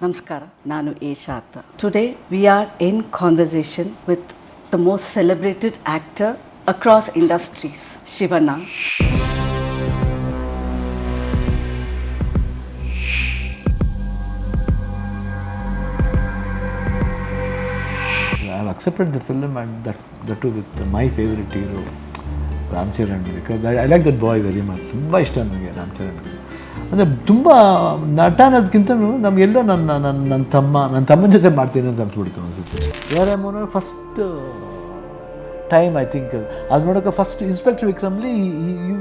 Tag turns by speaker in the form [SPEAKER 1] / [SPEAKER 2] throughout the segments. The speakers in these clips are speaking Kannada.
[SPEAKER 1] Namaskara, Nanu A. Sharda. Today we are in conversation with the most celebrated actor across industries, Shivanna.
[SPEAKER 2] I have accepted the film and that too with my favorite hero, Ram Charan, because I like that boy very much. ತುಂಬ ಇಷ್ಟ ನನಗೆ ರಾಮ್ ಚರಣ್. ಅಂದರೆ ತುಂಬ ನಟ ಅನ್ನೋದಕ್ಕಿಂತಲೂ ನಮಗೆಲ್ಲೋ ನನ್ನ ತಮ್ಮನ ಜೊತೆ ಮಾಡ್ತೀನಿ ಅಂತ ಅನ್ಸ್ಬಿಡ್ತು ಅನಿಸುತ್ತೆ. ಯಾರ ಫಸ್ಟ್ ಟೈಮ್ ಐ ಥಿಂಕ್ ಅದು ನೋಡೋಕೆ ಫಸ್ಟ್ ಇನ್ಸ್ಪೆಕ್ಟರ್ ವಿಕ್ರಮ್ಲಿ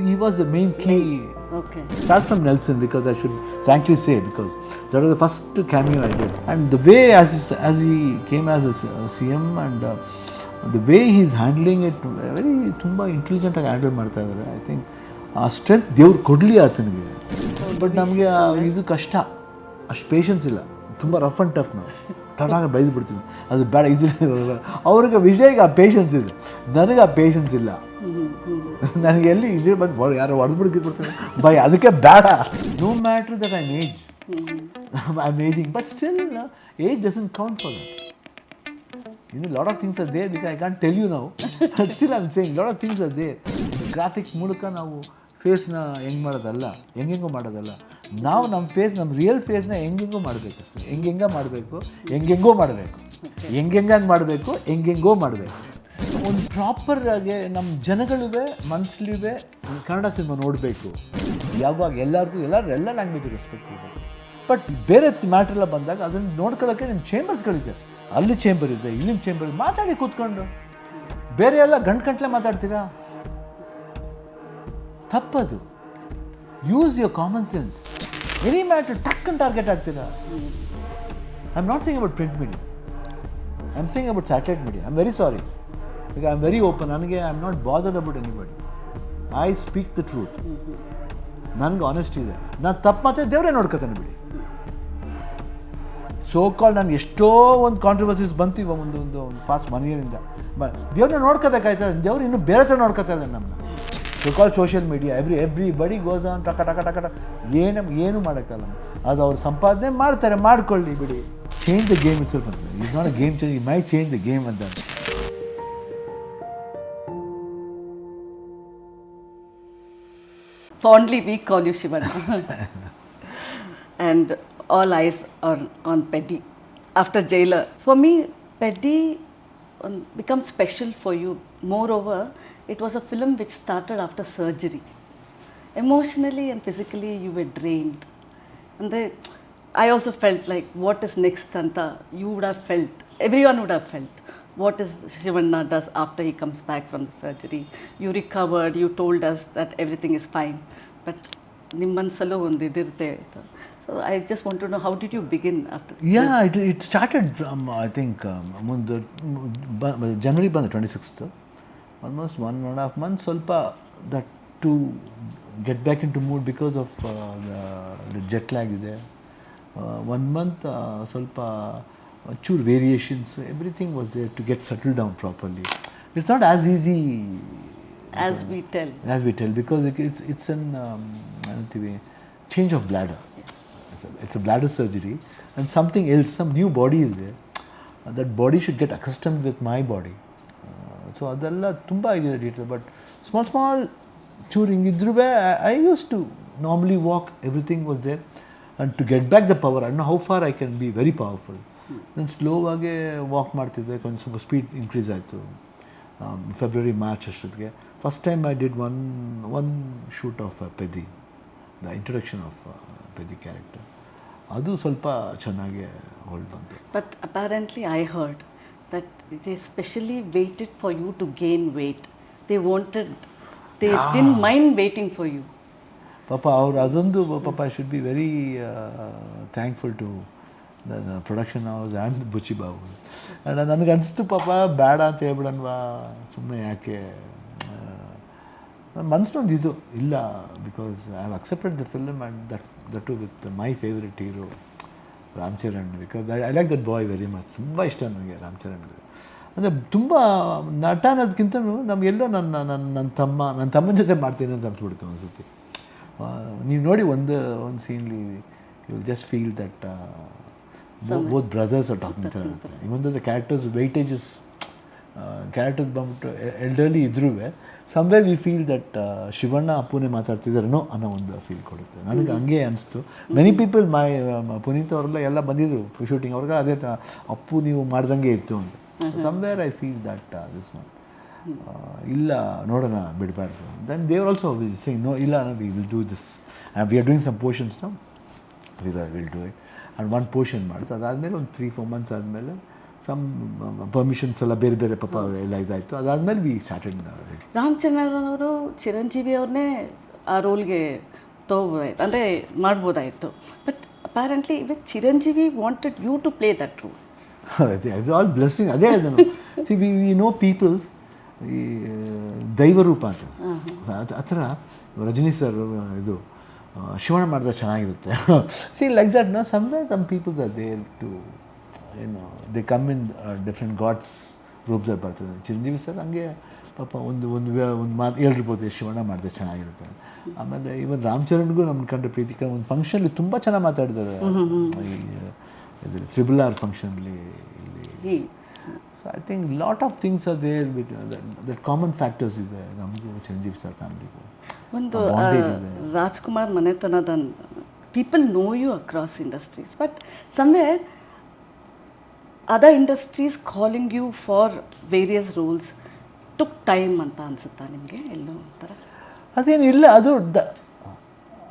[SPEAKER 2] he was the main key.
[SPEAKER 1] Okay.
[SPEAKER 2] Start from Nelson, because I should frankly say, because that was the first cameo I did. And the way as he came as a CM and the way he's handling it, very ತುಂಬ ಇಂಟೆಲಿಜೆಂಟಾಗಿ ಹ್ಯಾಂಡಲ್ ಮಾಡ್ತಾ ಇದ್ದಾರೆ. ಐ ಥಿಂಕ್ ಆ ಸ್ಟ್ರೆಂತ್ ದೇವ್ರು ಕೊಡಲಿ ಆತನಿಗೆ. ಬಟ್ ನಮಗೆ ಇದು ಕಷ್ಟ, ಅಷ್ಟು ಪೇಷನ್ಸ್ ಇಲ್ಲ, ತುಂಬ ರಫ್ ಆ್ಯಂಡ್ ಟಫ್. ನಾವು ಟನಾಗ ಬೈದು ಬಿಡ್ತೀವಿ, ಅದು ಬೇಡ ಇದು. ಅವ್ರಿಗೆ ವಿಜಯ್ಗೆ ಆ ಪೇಷನ್ಸ್ ಇದೆ, ನನಗೆ ಆ ಪೇಷನ್ಸ್ ಇಲ್ಲ. ನನಗೆ ಎಲ್ಲಿ ಇದೇ ಬಂದು ಯಾರು ಹೊಡೆದ್ಬಿಡ್ಕಿದ್ಬಿಡ್ತೀನಿ ಬೈ, ಅದಕ್ಕೆ ಬೇಡ. No matter that I am ageing, but still age doesn't count for that. Lot of things are there, because I can tell you ನಾವು, but still I am saying lot of things are there. Graphic ಮೂಲಕ ನಾವು ಫೇಸ್ನ ಹೆಂಗೆ ಮಾಡೋದಲ್ಲ, ಹೆಂಗೆಂಗೋ ಮಾಡೋದಲ್ಲ. ನಾವು ನಮ್ಮ ಫೇಸ್, ನಮ್ಮ ರಿಯಲ್ ಫೇಸ್ನ ಹೆಂಗೆಂಗೋ ಮಾಡಬೇಕು ಅಷ್ಟೇ. ಹೆಂಗೆಂಗ ಮಾಡಬೇಕು, ಹೆಂಗೆಂಗೋ ಮಾಡಬೇಕು, ಹೆಂಗೆಂಗಾಗಿ ಮಾಡಬೇಕು, ಹೆಂಗೆಂಗೋ ಮಾಡಬೇಕು. ಒಂದು ಪ್ರಾಪರಾಗಿ ನಮ್ಮ ಜನಗಳಿವೆ, ಮನಸ್ಸಲ್ಲಿವೆ ಕನ್ನಡ ಸಿನಿಮಾ ನೋಡಬೇಕು. ಯಾವಾಗ ಎಲ್ಲರಿಗೂ ಎಲ್ಲ ಲ್ಯಾಂಗ್ವೇಜ್ ರೆಸ್ಪೆಕ್ಟ್ ಕೊಡಬೇಕು. ಬಟ್ ಬೇರೆ ಮ್ಯಾಟ್ರೆಲ್ಲ ಬಂದಾಗ ಅದನ್ನು ನೋಡ್ಕೊಳ್ಳೋಕ್ಕೆ ನಿಮ್ಮ ಚೇಂಬರ್ಸ್ಗಳಿದೆ. ಅಲ್ಲಿ ಚೇಂಬರ್ ಇದೆ, ಇಲ್ಲಿನ ಚೇಂಬರ್ ಇದೆ, ಮಾತಾಡಿ ಕೂತ್ಕೊಂಡು. ಬೇರೆ ಎಲ್ಲ ಗಂಟೆ ಮಾತಾಡ್ತೀರಾ, ತಪ್ಪದು. Use your common sense. Any matter ಟಕ್ಕನ್ನು ಟಾರ್ಗೆಟ್ ಆಗ್ತೀರಾ. I am not saying about print media, I am saying about satellite media. I am very sorry, ಈಗ ಐ ಆಮ್ ವೆರಿ ಓಪನ್. ನನಗೆ I am not bothered about anybody. I speak the truth. ನನಗೆ ಆನೆಸ್ಟ್ ಇದೆ. ನಾನು ತಪ್ಪು ಮಾತ್ರ ದೇವರೇ ನೋಡ್ಕೊತಾನೆ ಬಿಡಿ. ಸೋ ಕಾಲ್ ನಾನು ಎಷ್ಟೋ ಒಂದು ಕಾಂಟ್ರವರ್ಸೀಸ್ ಬಂತು ಇವಾಗ ಒಂದು ಪಾಸ್ಟ್ 1 year-ಇಂದ. ಬಟ್ ದೇವ್ರನ್ನ ನೋಡ್ಕೋಬೇಕಾಯ್ತದೆ. ದೇವ್ರು ಇನ್ನೂ ಬೇರೆ ಥರ ನೋಡ್ಕೊತಾ ಇದ್ದಾನೆ ನಮ್ಮನ್ನ. So call social media, everybody goes on ಟಕ ಟಕ ಟಕ ಟಕ. ಏನು ಮಾಡೋಕ್ಕಲ್ಲ. ಅದು ಅವ್ರು ಸಂಪಾದನೆ ಮಾಡ್ತಾರೆ, ಮಾಡ್ಕೊಳ್ಳಿ ಬಿಡಿ. ಚೇಂಜ್ ದ ಗೇಮ್ ಇಟ್ಸೆಲ್ಫ್ ಅಂತ. Is not a game change, you might change the game ಅಂತ.
[SPEAKER 1] Fondly we call you Shivanna. And all eyes are on Peddi after Jailer. For me, Peddi becomes special for you. Moreover, it was a film which started after surgery. Emotionally and physically you were drained. And I also felt like, what is next anta you would have felt, everyone would have felt. What is Shivanna does after he comes back from the surgery? You recovered, you told us that everything is fine, but ನಿಮ್ಮ ಮನಸ್ಸಲ್ಲೂ ಒಂದು ಇದಿರುತ್ತೆ. So I just want to know, how did you begin after?
[SPEAKER 2] Yeah, it started from, I think, ಮುಂದೆ ಜನವರಿ ಬಂದ 26th, almost 1.5 months ಸ್ವಲ್ಪ that to get back into mood because of the jet lag ಇದೆ. 1 month ಸ್ವಲ್ಪ ಚೂರು variations, everything was there to get settle down properly. It's not as easy
[SPEAKER 1] as we tell
[SPEAKER 2] because it's an anantivi change of bladder. It's a bladder surgery and something else, some new body is there. That body should get accustomed with my body. So adella tumba ಇದೆ detail, but small ಚೂರು ಹಿಂಗಿದ್ರು I used to normally walk, everything was there. And to get back the power, I don't know how far I can be very powerful. ನಾನು ಸ್ಲೋ ಆಗಿ ವಾಕ್ ಮಾಡ್ತಿದ್ದೆ, ಕೊಂಚ ಸ್ವಲ್ಪ ಸ್ಪೀಡ್ ಇನ್ಕ್ರೀಸ್ ಆಯಿತು ಫೆಬ್ರವರಿ ಮಾರ್ಚ್ ಅಷ್ಟೊತ್ತಿಗೆ. First time I did one shoot of Peddi, the introduction of Peddi character. ಅದು ಸ್ವಲ್ಪ ಚೆನ್ನಾಗಿ ಹೋಲ್ಡ್ ಬಂತು.
[SPEAKER 1] But apparently I heard that they specially waited for you to gain weight. They didn't mind waiting for you.
[SPEAKER 2] ಪಾಪ ಅವ್ರು ಅದೊಂದು ಪಾಪ I should be very thankful to the production house and Buchi Babu. ನನಗೆ ಅನಿಸ್ತು ಪಾಪ ಬೇಡ ಅಂತ ಹೇಳ್ಬಿಡನ್ವಾ, ಸುಮ್ಮನೆ ಯಾಕೆ. ಮನಸ್ಸೊಂದು ಇದು ಇಲ್ಲ, because I have accepted the film and that too with my favourite hero Ram Charan, because I like that boy very much. ತುಂಬ ಇಷ್ಟ ನನಗೆ ರಾಮ್ ಚರಣ್. ಅಂದರೆ ತುಂಬ ನಟ ಅನ್ನೋದಕ್ಕಿಂತಲೂ ನಮಗೆಲ್ಲೋ ನನ್ನ ತಮ್ಮನ ಜೊತೆ ಮಾಡ್ತೀನಿ ಅಂತ ಅನ್ಸ್ಬಿಡ್ತು ಅನಿಸುತ್ತೆ. ನೀವು ನೋಡಿ ಒಂದು ಸೀನ್ಲಿ you will just feel that both brothers are talking to her. Even though the characters' weightage is characters ಬಂದ್ಬಿಟ್ಟು ಎಲ್ಡರ್ಲಿ ಇದ್ರೂ somewhere we feel that Shivanna ಅಪ್ಪುನೇ ಮಾತಾಡ್ತಿದ್ದಾರೇನೋ ಅನ್ನೋ ಒಂದು ಫೀಲ್ ಕೊಡುತ್ತೆ. ನನಗೆ ಹಂಗೆ ಅನಿಸ್ತು. ಮೆನಿ ಪೀಪಲ್ ಪುನೀತ್ ಅವರೆಲ್ಲ ಎಲ್ಲ ಬಂದಿದ್ರು ಶೂಟಿಂಗ್ ಅವ್ರಿಗೆ ಅದೇ ಥರ ಅಪ್ಪು ನೀವು ಮಾಡ್ದಂಗೆ ಇತ್ತು ಅಂತ. Somewhere I feel that this one ಇಲ್ಲ ನೋಡೋಣ ಬಿಡಬಾರ್ದು. Then they were also saying no ಇಲ್ಲ we will do this we are doing some portions ನಾವು will do it and one portion ಮಾಡ್ತು. ಅದಾದಮೇಲೆ ಒಂದು 3-4 ಮಂತ್ಸ್ ಆದಮೇಲೆ ಸಮ್ ಪರ್ಮಿಷನ್ಸ್ ಎಲ್ಲ ಬೇರೆ ಬೇರೆ ಪಾಪ ಎಲ್ಲ ಇದಾಯಿತು. ಅದಾದಮೇಲೆ ವಿ ಸ್ಟಾರ್ಟೆಡ್.
[SPEAKER 1] ರಾಮಚಂದ್ರನವರು ಚಿರಂಜೀವಿ ಅವ್ರನ್ನೇ ಆ ರೋಲ್ಗೆ ತೊಗೋಬೋದಾಯ್ತು, ಅಂದರೆ ಮಾಡ್ಬೋದಾಯಿತು. ಬಟ್ ಅಪ್ಯಾರೆಂಟ್ಲಿ ಇವತ್ತು Chiranjeevi wanted you to play that role.
[SPEAKER 2] It's all blessing. ಅದೇ ಹೇಳಿದೆ ಸಿ ವಿ ನೋ ಪೀಪಲ್ಸ್ ಈ ದೈವರೂಪ ಅಂತ ಆ ಥರ ರಜನಿ ಸರ್ ಇದು ಶಿವಣ್ಣ ಮಾಡಿದ್ರೆ ಚೆನ್ನಾಗಿರುತ್ತೆ. See like that no some peoples are there to they come in different gods ರೂಪ್ಸಲ್ಲಿ ಬರ್ತದೆ. ಚಿರಂಜೀವಿ ಸರ್ ಹಂಗೆ ಪಾಪ ಒಂದು ಮಾತು ಹೇಳಿರ್ಬೋದು ಶಿವಣ್ಣ ಮಾಡಿದ್ರೆ ಚೆನ್ನಾಗಿರುತ್ತೆ. ಆಮೇಲೆ ಇವನ್ ರಾಮಚರಣ್ಗೂ ನಮ್ಮ ಕಂಡ್ರೆ ಪ್ರೀತಿಕ ಒಂದು ಫಂಕ್ಷನ್ಲಿ ತುಂಬ ಚೆನ್ನಾಗಿ ಮಾತಾಡಿದ್ದಾರೆ. ಈ RRR ಫಂಕ್ಷನ್ಲಿ ಇಲ್ಲಿ. So I think lot of things are there with that common factors ಇದೆ ನಮಗೂ ಚಿರಂಜೀವಿ ಸರ್ ಫ್ಯಾಮಿಲಿಗೂ.
[SPEAKER 1] ಒಂದು ರಾಜ್ಕುಮಾರ್ ಮನೆತನದ people know you across industries, but somewhere other industries calling you for various roles took time ಅಂತ ಅನಿಸುತ್ತಾ ನಿಮಗೆ? ಎಲ್ಲೋ ಒಂಥರ
[SPEAKER 2] ಅದೇನು ಇಲ್ಲ, ಅದು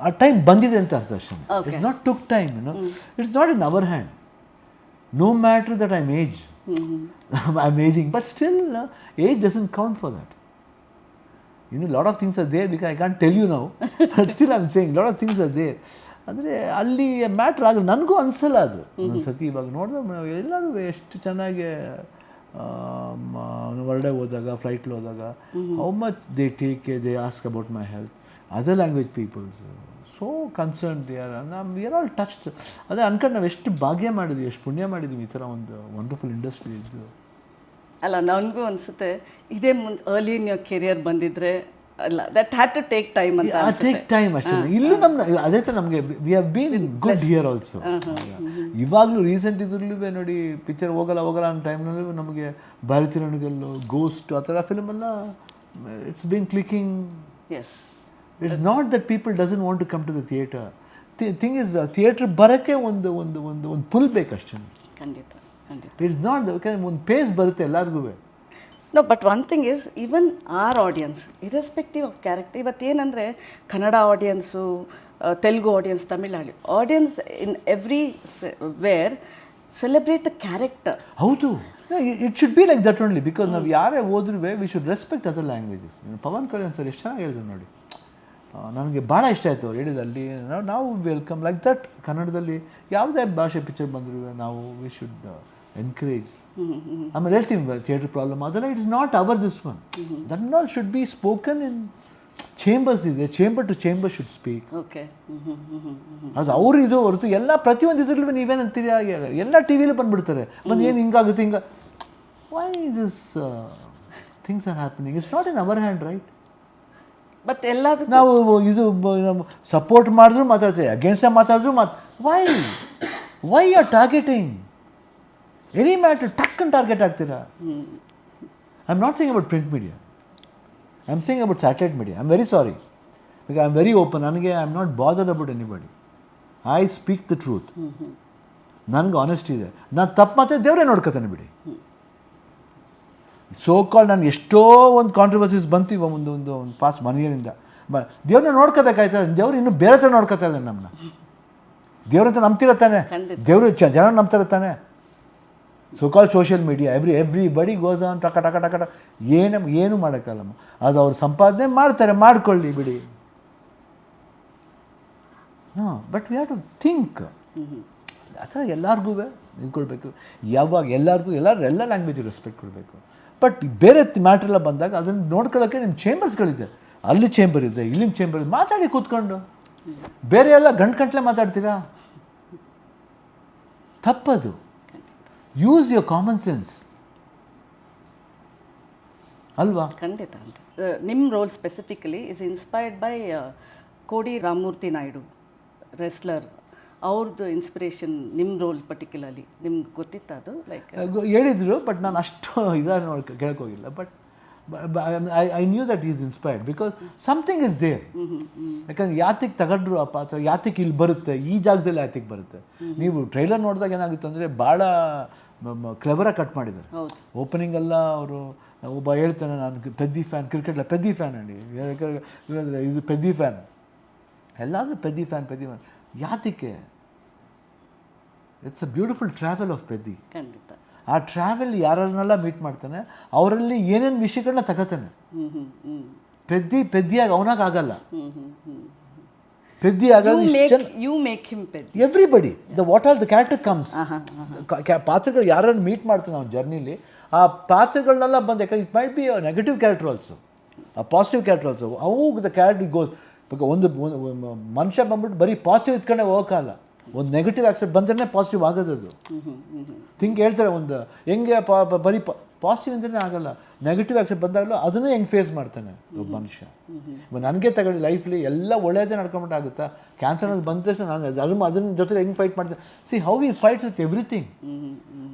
[SPEAKER 2] ಆ ಟೈಮ್ ಬಂದಿದೆ ಅಂತ ಅರ್ಥ ಅಷ್ಟೇ. It's not took time, it's not in our hand. No matter that I am age, I am ageing, but still age doesn't count for that. Lot of things are there, because I can tell you now, but still I am saying lot of things are there. ಅಂದರೆ ಅಲ್ಲಿ ಮ್ಯಾಟ್ರ್ ಆಗಲ್ಲ, ನನಗೂ ಅನಿಸಲ್ಲ ಅದು. ಒಂದು ಸತಿ ಇವಾಗ ನೋಡಿದ್ರೆ ಎಲ್ಲರೂ ಎಷ್ಟು ಚೆನ್ನಾಗಿ ಹೊರಡೆ ಹೋದಾಗ, ಫ್ಲೈಟ್ಲಿ ಹೋದಾಗ, how much they take care, they ask about my health. Other language peoples so concern they are. We are all touched. ಅದೇ ಅನ್ಕೊಂಡು ನಾವು ಎಷ್ಟು ಭಾಗ್ಯ ಮಾಡಿದ್ವಿ, ಎಷ್ಟು ಪುಣ್ಯ ಮಾಡಿದ್ವಿ ಈ ಥರ ಒಂದು ವಂಡರ್ಫುಲ್ ಇಂಡಸ್ಟ್ರಿ ಇದ್ದು.
[SPEAKER 1] ಅಲ್ಲ, ನನಗೂ ಅನಿಸುತ್ತೆ ಇದೇ ಮುಂದೆ ಅರ್ಲಿ ಇನ್ ಯೋರ್ ಕೆರಿಯರ್ ಬಂದಿದ್ರೆ ಅಲ್ಲ, that had to take time ಅಂತ.
[SPEAKER 2] ಟೇಕ್ ಟೈಮ್ ಅಷ್ಟೇ. ಇಲ್ಲೂ ನಮ್ಮ ಅದೇ ಥರ ನಮಗೆ we have been in good here also. ಇವಾಗಲೂ ರೀಸೆಂಟ್ ಇದ್ರಲ್ಲೂ ನೋಡಿ ಪಿಕ್ಚರ್ ಹೋಗಲ್ಲ ಅನ್ನೋ ಟೈಮ್ನಲ್ಲೂ ನಮಗೆ ಭಾರತೀಯ ರಣಗಲ್ಲು, ಗೋಸ್ಟ್ ಆ ಥರ ಫಿಲ್ಮೆಲ್ಲ it's been clicking.
[SPEAKER 1] Yes,
[SPEAKER 2] it's not that people doesn't want to come to the theatre. Thing is theatre ಬರೋಕ್ಕೆ ಒಂದು ಒಂದು ಒಂದು ಒಂದು ಪುಲ್ ಬೇಕಷ್ಟೇ.
[SPEAKER 1] ಖಂಡಿತ ಖಂಡಿತ.
[SPEAKER 2] ಇಟ್ಸ್ ನಾಟ್ ಒಂದು ಪೇಸ್ ಬರುತ್ತೆ ಎಲ್ಲರಿಗೂ.
[SPEAKER 1] No, but one thing is even our audience irrespective of character, ಇವತ್ತೇನೆಂದರೆ Kannada audience, Telugu audience, Tamil audience in everywhere celebrate the character.
[SPEAKER 2] ಹೌದು, it should be like that only. Because ನಾವು ಯಾರೇ ಹೋದ್ರೂ we should respect other languages. Pawan Kalyan sir ಎಷ್ಟು ಚೆನ್ನಾಗಿ ಹೇಳಿದ್ರು ನೋಡಿ, ನನಗೆ ಭಾಳ ಇಷ್ಟ ಆಯಿತು ಅವ್ರು ಹೇಳಿದಲ್ಲಿ. ನಾವು ವೆಲ್ಕಮ್ ಲೈಕ್ ದಟ್. ಕನ್ನಡದಲ್ಲಿ ಯಾವುದೇ ಭಾಷೆ ಪಿಕ್ಚರ್ ಬಂದರೂ ನಾವು ವಿ ಶುಡ್ ಎನ್ಕರೇಜ್. ಆಮೇಲೆ ಹೇಳ್ತೀವಿ ಥಿಯೇಟರ್ ಪ್ರಾಬ್ಲಮ್ ಅದೆಲ್ಲ, it's not our this one. That all should be spoken in chambers ಇದೆ. Chamber to chamber should speak.
[SPEAKER 1] Okay,
[SPEAKER 2] ಅದು ಅವರು ಇದು ಹೊರತು ಎಲ್ಲ ಪ್ರತಿಯೊಂದು ಇದರಲ್ಲೂ ನೀವೇನಂತೀರಿ, ಎಲ್ಲ ಟಿ ವಿಲೂ ಬಂದುಬಿಡ್ತಾರೆ. ಮತ್ತು ಏನು ಹಿಂಗಾಗುತ್ತೆ ಹಿಂಗೆ. Why this things are happening? It's not in our hand, right?
[SPEAKER 1] But ಎಲ್ಲದಕ್ಕೂ
[SPEAKER 2] ನಾವು ಇದು ಸಪೋರ್ಟ್ ಮಾಡಿದ್ರು ಮಾತಾಡ್ತೇವೆ, ಅಗೇನ್ಸ್ಟ್ ಮಾತಾಡಿದ್ರು why are targeting any matter? ಟಕ್ಕನ್ನು ಟಾರ್ಗೆಟ್ ಆಗ್ತೀರಾ? I am not saying about print media, I am saying about satellite media. I am very sorry, because I am very open. ನನಗೆ I am not bothered about anybody. I speak the truth. ನನಗೆ ಆನೆಸ್ಟಿ ಇದೆ. ನಾನು ತಪ್ಪು ಮಾತ್ರ ದೇವರೇ ನೋಡ್ಕೊತಾನೆ ಬಿಡಿ. ಸೋ ಕಾಲ್ ನಾನು ಎಷ್ಟೋ ಒಂದು ಕಾಂಟ್ರವರ್ಸೀಸ್ ಬಂತು ಇವಾಗ ಒಂದು ಪಾಸ್ಟ್ 1 ಇಯರಿಂದ. ದೇವ್ರನ್ನ ನೋಡ್ಕೋಬೇಕಾಯ್ತು. ದೇವ್ರು ಇನ್ನೂ ಬೇರೆ ಥರ ನೋಡ್ಕೊತಾ ಇದ್ದಾನೆ ನಮ್ಮನ್ನ. ದೇವ್ರಂತ ನಂಬ್ತಿರತ್ತಾನೆ, ದೇವರು ಜನ ನಂಬ್ತಿರತ್ತಾನೆ. So call social media everybody goes on ಟಕ ಟಕ ಟಕ ಟಕ. ಏನು ಮಾಡೋಕ್ಕಲ್ಲಮ್ಮ. ಅದು ಅವ್ರು ಸಂಪಾದನೆ ಮಾಡ್ತಾರೆ, ಮಾಡ್ಕೊಳ್ಳಿ ಬಿಡಿ. ಹಾಂ, but we have to think ಆ ಥರ ಎಲ್ಲರಿಗೂ ಇದು ಕೊಡಬೇಕು. ಯಾವಾಗ ಎಲ್ಲರಿಗೂ ಎಲ್ಲ ಲ್ಯಾಂಗ್ವೇಜ್ ರೆಸ್ಪೆಕ್ಟ್ ಕೊಡಬೇಕು. ಬಟ್ ಬೇರೆ ಮ್ಯಾಟ್ರೆಲ್ಲ ಬಂದಾಗ ಅದನ್ನು ನೋಡ್ಕೊಳ್ಳೋಕ್ಕೆ ನಿಮ್ಮ ಚೇಂಬರ್ಸ್ಗಳಿದೆ. ಅಲ್ಲಿ ಚೇಂಬರ್ ಇದೆ, ಇಲ್ಲಿನ ಚೇಂಬರ್ ಇದೆ. ಮಾತಾಡಿ ಕೂತ್ಕೊಂಡು. ಬೇರೆ ಎಲ್ಲ ಗಂಟೆ ಮಾತಾಡ್ತೀರಾ? ತಪ್ಪದು. ಯೂಸ್ ಯುವರ್ ಕಾಮನ್ ಸೆನ್ಸ್ ಅಲ್ವಾ?
[SPEAKER 1] ಖಂಡಿತ. ನಿಮ್ಮ role specifically is inspired by Kodi Ramamurthy Naidu, wrestler. ಅವ್ರದ್ದು ಇನ್ಸ್ಪಿರೇಷನ್ ನಿಮ್ಮ ರೋಲ್ ಪರ್ಟಿಕ್ಯುಲರ್ಲಿ ನಿಮ್ಗೆ ಗೊತ್ತಿತ್ತು ಅದು ಲೈಕ್
[SPEAKER 2] ಹೇಳಿದ್ರು, ಬಟ್ ನಾನು ಅಷ್ಟು ಇದಾಗಿ ಕೇಳ್ಕೋಗಿಲ್ಲ. But I knew that is inspired because something is there. ಯಾಕಂದ್ರೆ ಯಾತಿಗೆ ತಗೊಂಡ್ರು ಆ ಪಾತ್ರ, ಯಾತಿಗೆ ಇಲ್ಲಿ ಬರುತ್ತೆ, ಈ ಜಾಗದಲ್ಲಿ ಯಾತಿಗೆ ಬರುತ್ತೆ. ನೀವು ಟ್ರೈಲರ್ ನೋಡಿದಾಗ ಏನಾಗುತ್ತೆ ಅಂದರೆ ಭಾಳ ಕ್ಲೆವರಾಗಿ ಕಟ್ ಮಾಡಿದ್ದಾರೆ. ಓಪನಿಂಗ್ ಎಲ್ಲ ಅವರು ಒಬ್ಬ ಹೇಳ್ತಾನೆ, ನಾನು ಪೆದ್ದಿ ಫ್ಯಾನ್, ಕ್ರಿಕೆಟ್ಲ ಪೆದ್ದಿ ಫ್ಯಾನ್ ಅಂడి, ಯಾಕಂದರೆ ಇದು ಪೆದ್ದಿ ಫ್ಯಾನ್, ಎಲ್ಲಾದರೂ ಪೆದ್ದಿ ಫ್ಯಾನ್ ಯಾತಿಗೆ. It's a beautiful travel of Peddi.
[SPEAKER 1] ಖಂಡಿತ
[SPEAKER 2] ಆ ಟ್ರಾವೆಲ್ ಯಾರನ್ನೆಲ್ಲ ಮೀಟ್ ಮಾಡ್ತಾನೆ, ಅವರಲ್ಲಿ ಏನೇನು ವಿಷಯಗಳನ್ನ ತಗೋತಾನೆ. ಪೆದ್ದಿಯಾಗಿ ಅವನಾಗಲ್ಲ, ಪೆದ್ದಿ ಆಗಲ್ಲ.
[SPEAKER 1] You make him Peddi.
[SPEAKER 2] Everybody what all the character comes, ಪಾತ್ರಗಳು ಯಾರನ್ನು ಮೀಟ್ ಮಾಡ್ತಾನೆ ಅವನ ಜರ್ನಿಲಿ, ಆ ಪಾತ್ರಗಳನ್ನೆಲ್ಲ ಬಂದು, ಯಾಕಂದ್ರೆ it might be a negative character also, a positive character also. How the character goes. ಒಂದು ಮನುಷ್ಯ ಬಂದ್ಬಿಟ್ಟು ಬರೀ ಪಾಸಿಟಿವ್ ಇತ್ಕೊಂಡೆ ಹೋಗೋಕ್ಕಲ್ಲ, ಒಂದು ನೆಗೆಟಿವ್ ಆಕ್ಸೆಪ್ಟ್ ಬಂದ್ರೆ ಪಾಸಿಟಿವ್ ಆಗೋದದು. ಹೇಳ್ತಾರೆ ಒಂದು ಹೆಂಗೆ ಬರೀ ಪಾಸಿಟಿವ್ ಅಂತಲೇ ಆಗಲ್ಲ, ನೆಗೆಟಿವ್ ಆಕ್ಸೆಪ್ಟ್ ಬಂದಾಗಲೂ ಅದನ್ನೇ ಹೆಂಗೆ ಫೇಸ್ ಮಾಡ್ತಾನೆ ಒಬ್ಬ ಮನುಷ್ಯ. ನನಗೆ ತಗೊಳ್ಳಿ, ಲೈಫ್ಲಿ ಎಲ್ಲ ಒಳ್ಳೆಯದೇ ನಡ್ಕೊಂಬಿಟ್ಟು ಆಗುತ್ತಾ, ಕ್ಯಾನ್ಸರ್ ಅನ್ನೋದು ಬಂದ ತಕ್ಷಣ ನಾನು ಅದನ್ನ ಜೊತೆ ಹೆಂಗೆ ಫೈಟ್ ಮಾಡ್ತೇನೆ. See how we fight with everything,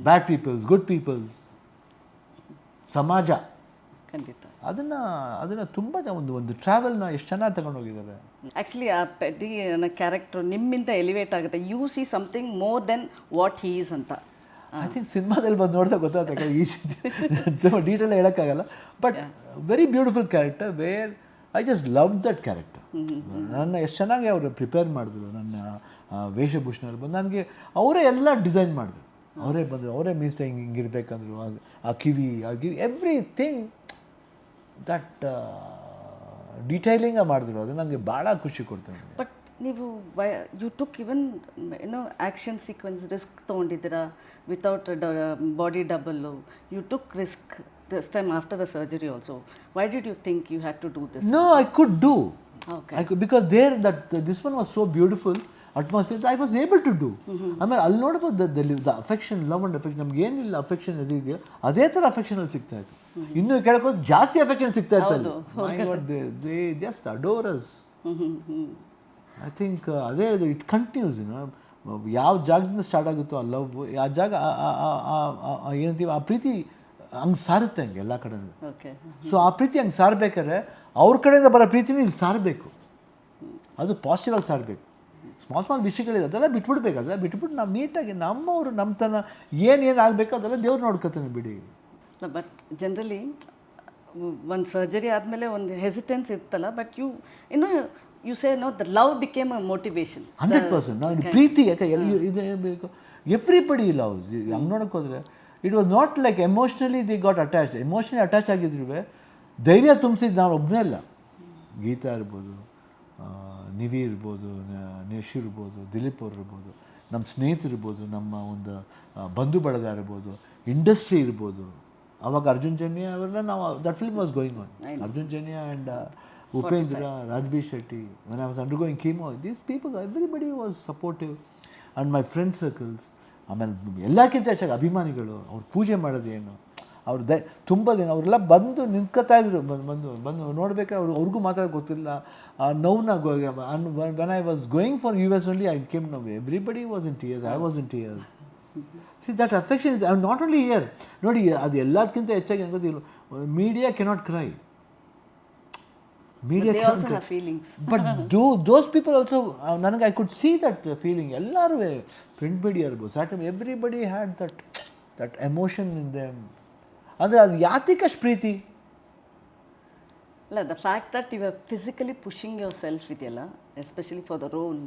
[SPEAKER 2] bad peoples, good peoples, ಸಮಾಜ.
[SPEAKER 1] ಖಂಡಿತ
[SPEAKER 2] ಅದನ್ನು ತುಂಬ ಒಂದು ಟ್ರಾವೆಲ್ನ ಎಷ್ಟು ಚೆನ್ನಾಗಿ ತಗೊಂಡೋಗಿದ್ದಾರೆ.
[SPEAKER 1] ಆ್ಯಕ್ಚುಲಿ ಆ ಪೆದ್ದಿ ಅನ್ನೋ ಕ್ಯಾರೆಕ್ಟರ್ ನಿಮ್ಮಿಂದ ಎಲಿವೇಟ್ ಆಗುತ್ತೆ. U C something more than what he is ಅಂತ.
[SPEAKER 2] ಐ ಥಿಂಕ್ ಸಿನಿಮಾದಲ್ಲಿ ಬಂದು ನೋಡಿದಾಗ ಗೊತ್ತಾಗುತ್ತೆ, ಈ ತುಂಬ ಡೀಟೇಲ್ ಹೇಳೋಕ್ಕಾಗಲ್ಲ. But very beautiful character where I just love that character. ನನ್ನ ಎಷ್ಟು ಚೆನ್ನಾಗಿ ಅವರು ಪ್ರಿಪೇರ್ ಮಾಡಿದ್ರು, ನನ್ನ ವೇಷಭೂಷಣ ಬಂದು ನನಗೆ ಅವರೇ ಎಲ್ಲ ಡಿಸೈನ್ ಮಾಡಿದ್ರು. ಅವರೇ ಬಂದರು, ಅವರೇ ಮೀಸೆ ಹಿಂಗಿರ್ಬೇಕಂದ್ರು, ಆ ಕಿವಿ ಎವ್ರಿಥಿಂಗ್ ದಟ್ ಡೀಟೈಲಿಂಗ ಮಾಡಿದ್ರು. ಅದು ನನಗೆ ಭಾಳ ಖುಷಿ ಕೊಡ್ತಾರೆ.
[SPEAKER 1] ಬಟ್ ನೀವು ಯು ಟುಕ್ ಇವನ್ ಏನೋ ಆ್ಯಕ್ಷನ್ ಸೀಕ್ವೆನ್ಸ್ ರಿಸ್ಕ್ ತೊಗೊಂಡಿದ್ದೀರಾ without body double. You took risk this time after the surgery also. Why did you think you had to do this?
[SPEAKER 2] No, I could do.
[SPEAKER 1] Okay.
[SPEAKER 2] I could, because this one was so beautiful atmosphere that I was able to do. ಆಮೇಲೆ ಅಲ್ಲಿ ನೋಡ್ಬೋದು the affection, love and affection. ನಮ್ಗೆ ಏನಿಲ್ಲ ಅಫೆಕ್ಷನ್ ಇದೆಯಾ ಅದೇ ಥರ ಅಫೆಕ್ಷನಲ್ಲಿ ಸಿಗ್ತಾ ಇತ್ತು. ಇನ್ನೂ ಕೇಳೋದು ಜಾಸ್ತಿ ಅಫೆಕ್ಷನ್ ಸಿಗ್ತಾ ಇತ್ತು ಅಲ್ಲಿ. My god, they just adore us. I think ಅದೇ ಇಟ್ ಕಂಟಿನ್ಯೂಸ್. ಯಾವ ಜಾಗದಿಂದ ಸ್ಟಾರ್ಟ್ ಆಗುತ್ತೋ ಆ ಲವ್, ಆ ಜಾಗ ಏನಂತೀವಿ ಆ ಪ್ರೀತಿ ಹಂಗೆ ಸಾರುತ್ತೆ ಹಂಗೆ ಎಲ್ಲ ಕಡೆ. ಸೊ ಆ ಪ್ರೀತಿ ಹಂಗೆ ಸಾರಬೇಕಾದ್ರೆ ಅವ್ರ ಕಡೆಯಿಂದ ಬರೋ ಪ್ರೀತಿನೂ ಇಲ್ಲಿ ಸಾರಬೇಕು, ಅದು ಪಾಸಿಟಿವ್ ಆಗಿ ಸಾರಬೇಕು. ಸ್ಮಾಲ್ ವಿಷಯಗಳಿದೆ ಅದೆಲ್ಲ ಬಿಟ್ಬಿಡ್ಬೇಕು. ಅದೆಲ್ಲ ಬಿಟ್ಬಿಟ್ಟು ನಾವು ನೀಟಾಗಿ ನಮ್ಮವರು ನಮ್ಮ ತನ ಏನೇನು ಆಗಬೇಕು ಅದೆಲ್ಲ ದೇವ್ರು ನೋಡ್ಕೊತಾನೆ ಬಿಡಿ.
[SPEAKER 1] ಬಟ್ ಜನರಲಿ ಒಂದು ಸರ್ಜರಿ ಆದಮೇಲೆ ಒಂದು ಹೆಸಿಟೆನ್ಸ್ ಇರ್ತಲ್ಲ, but you say no the love became a motivation.
[SPEAKER 2] 100%. ನಾನು ಪ್ರೀತಿ ಯಾಕೆ ಇದೆ ಬೇಕು, ಎವ್ರಿಬಡಿ ಲವ್ಸ್. ಹಂಗೆ ನೋಡೋಕೆ ಹೋದರೆ it was not like emotionally the got attached. Emotionally attach ಆಗಿದ್ರು ಧೈರ್ಯ ತುಂಬಿಸಿದ್ದು ನಾನು ಒಬ್ಬನೇ ಅಲ್ಲ. ಗೀತಾ ಇರ್ಬೋದು, ನಿವಿ ಇರ್ಬೋದು, ಯಶ್ ಇರ್ಬೋದು, ದಿಲೀಪ್ ಅವ್ರು ಇರ್ಬೋದು, ನಮ್ಮ ಸ್ನೇಹಿತರಿರ್ಬೋದು, ನಮ್ಮ ಒಂದು ಬಂಧು ಬಳಗ ಇರ್ಬೋದು, ಇಂಡಸ್ಟ್ರಿ ಇರ್ಬೋದು. ಆವಾಗ ಅರ್ಜುನ್ ಜನ್ಯ ಅವೆಲ್ಲ ನಾವು that film was going on. Arjun Janya and Upendra, Rajbir Shetty, when I was undergoing chemo, these people, everybody was supportive. And my friend circles, ಆಮೇಲೆ ಎಲ್ಲಕ್ಕಿಂತ ಹೆಚ್ಚಾಗಿ ಅಭಿಮಾನಿಗಳು, ಅವ್ರು ಪೂಜೆ ಮಾಡೋದೇನು, ಅವ್ರು ತುಂಬ ದಿನ ಅವರೆಲ್ಲ ಬಂದು ನಿಂತ್ಕೊತಾ ಇದ್ರು. ಬಂದು ನೋಡ್ಬೇಕಾದ್ರೆ ಅವ್ರಿಗೂ ಮಾತಾಡೋಕೆ ಗೊತ್ತಿಲ್ಲ. ನೋವನ್ನ when I was going for US only, I came now. Everybody was in tears. I was in tears. See, that affection is not only here. ನೋಡಿ, ಅದು ಎಲ್ಲದಕ್ಕಿಂತ ಹೆಚ್ಚಾಗಿ ಅನ್ಕೋತಿಲ್ಲ, media cannot cry. Media
[SPEAKER 1] they also have feelings.
[SPEAKER 2] But those people also, ನನಗೆ I could see that feeling. ಎಲ್ಲರೂ ಪ್ರಿಂಟ್ ಮೀಡಿಯಾ ಇರ್ಬೋದು, Saturday, everybody had that emotion in them. ಅಂದರೆ ಅದು ಯಾತಿಕಷ್ಟು ಪ್ರೀತಿ
[SPEAKER 1] ಅಲ್ಲ, the fact that you are physically pushing yourself ಇದೆಯಲ್ಲ, especially for the role,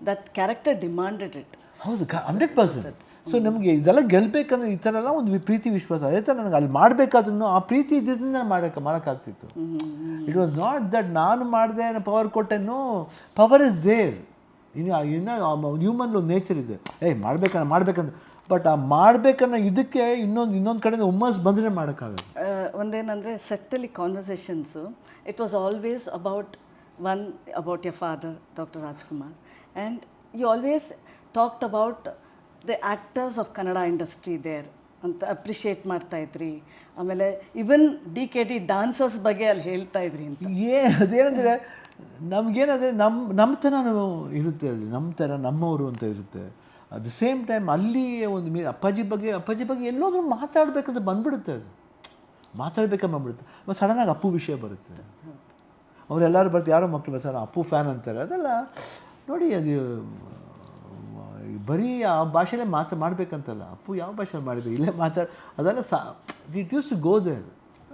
[SPEAKER 1] that character demanded it.
[SPEAKER 2] ಹೌದು, 100%. ಸೊ ನಮಗೆ ಇದೆಲ್ಲ ಗೆಲ್ಲಬೇಕಂದ್ರೆ ಈ ಥರ ಎಲ್ಲ ಒಂದು ಪ್ರೀತಿ ವಿಶ್ವಾಸ. ಅದೇ ಥರ ನನಗೆ ಅಲ್ಲಿ ಮಾಡಬೇಕಾದ್ರೂ ಆ ಪ್ರೀತಿ ಇದ್ದಿಂದ ಮಾಡೋಕ್ಕಾಗ್ತಿತ್ತು. ಇಟ್ ವಾಸ್ ನಾಟ್ ದಟ್ ನಾನು ಮಾಡಿದೆ, ಪವರ್ ಕೊಟ್ಟೆನೋ. Power is there. ಇನ್ನು ಹ್ಯೂಮನ್ ಒಂದು ನೇಚರ್ ಇದೆ, ಮಾಡ್ಬೇಕಂದ್ರೆ. ಬಟ್ ಆ ಮಾಡಬೇಕನ್ನೋ ಇದಕ್ಕೆ ಇನ್ನೊಂದು ಕಡೆಯಿಂದ ಹುಮ್ಮಸ್ ಬಂದರೆ ಮಾಡೋಕ್ಕಾಗಲ್ಲ.
[SPEAKER 1] ಒಂದೇನಂದರೆ ಸೆಟ್ಟಲ್ಲಿ conversations, it was always about your father, Dr. Rajkumar, and you always talked about the actors of Kannada industry there ಅಂತ ಅಪ್ರಿಷಿಯೇಟ್ ಮಾಡ್ತಾ ಇದ್ರಿ. ಆಮೇಲೆ ಇವನ್ DKD ಡಾನ್ಸರ್ಸ್ ಬಗ್ಗೆ ಅಲ್ಲಿ ಹೇಳ್ತಾ ಇದ್ರಿ ಅಂತ.
[SPEAKER 2] ಅದೇನಂದರೆ ನಮಗೇನಂದರೆ ನಮ್ಮ ಥರ ಇರುತ್ತೆ, ಅದು ನಮ್ಮ ಥರ ನಮ್ಮವರು ಅಂತ ಇರುತ್ತೆ. ಅಟ್ ದ ಸೇಮ್ ಟೈಮ್ ಅಲ್ಲಿ ಒಂದು ಅಪ್ಪಾಜಿ ಬಗ್ಗೆ ಎಲ್ಲೋದ್ರೂ ಮಾತಾಡಬೇಕಂತ ಬಂದ್ಬಿಡುತ್ತೆ, ಅದು ಮಾತಾಡ್ಬೇಕಂತ ಬಂದ್ಬಿಡುತ್ತೆ. ಮತ್ತು ಸಡನ್ನಾಗಿ ಅಪ್ಪು ವಿಷಯ ಬರುತ್ತೆ, ಅವರೆಲ್ಲರೂ ಬರ್ತಾರೆ, ಯಾರೋ ಮಕ್ಕಳು ಬರ್ತಾರೆ ಅಪ್ಪು ಫ್ಯಾನ್ ಅಂತಾರೆ. ಅದೆಲ್ಲ ನೋಡಿ, ಅದು ಬರೀ ಆ ಭಾಷೆಯಲ್ಲೇ ಮಾಡಬೇಕಂತಲ್ಲ. ಅಪ್ಪು ಯಾವ ಭಾಷೆಯಲ್ಲಿ ಮಾಡಿದ್ರು, ಇಲ್ಲೇ ಅದೆಲ್ಲ it use to go there.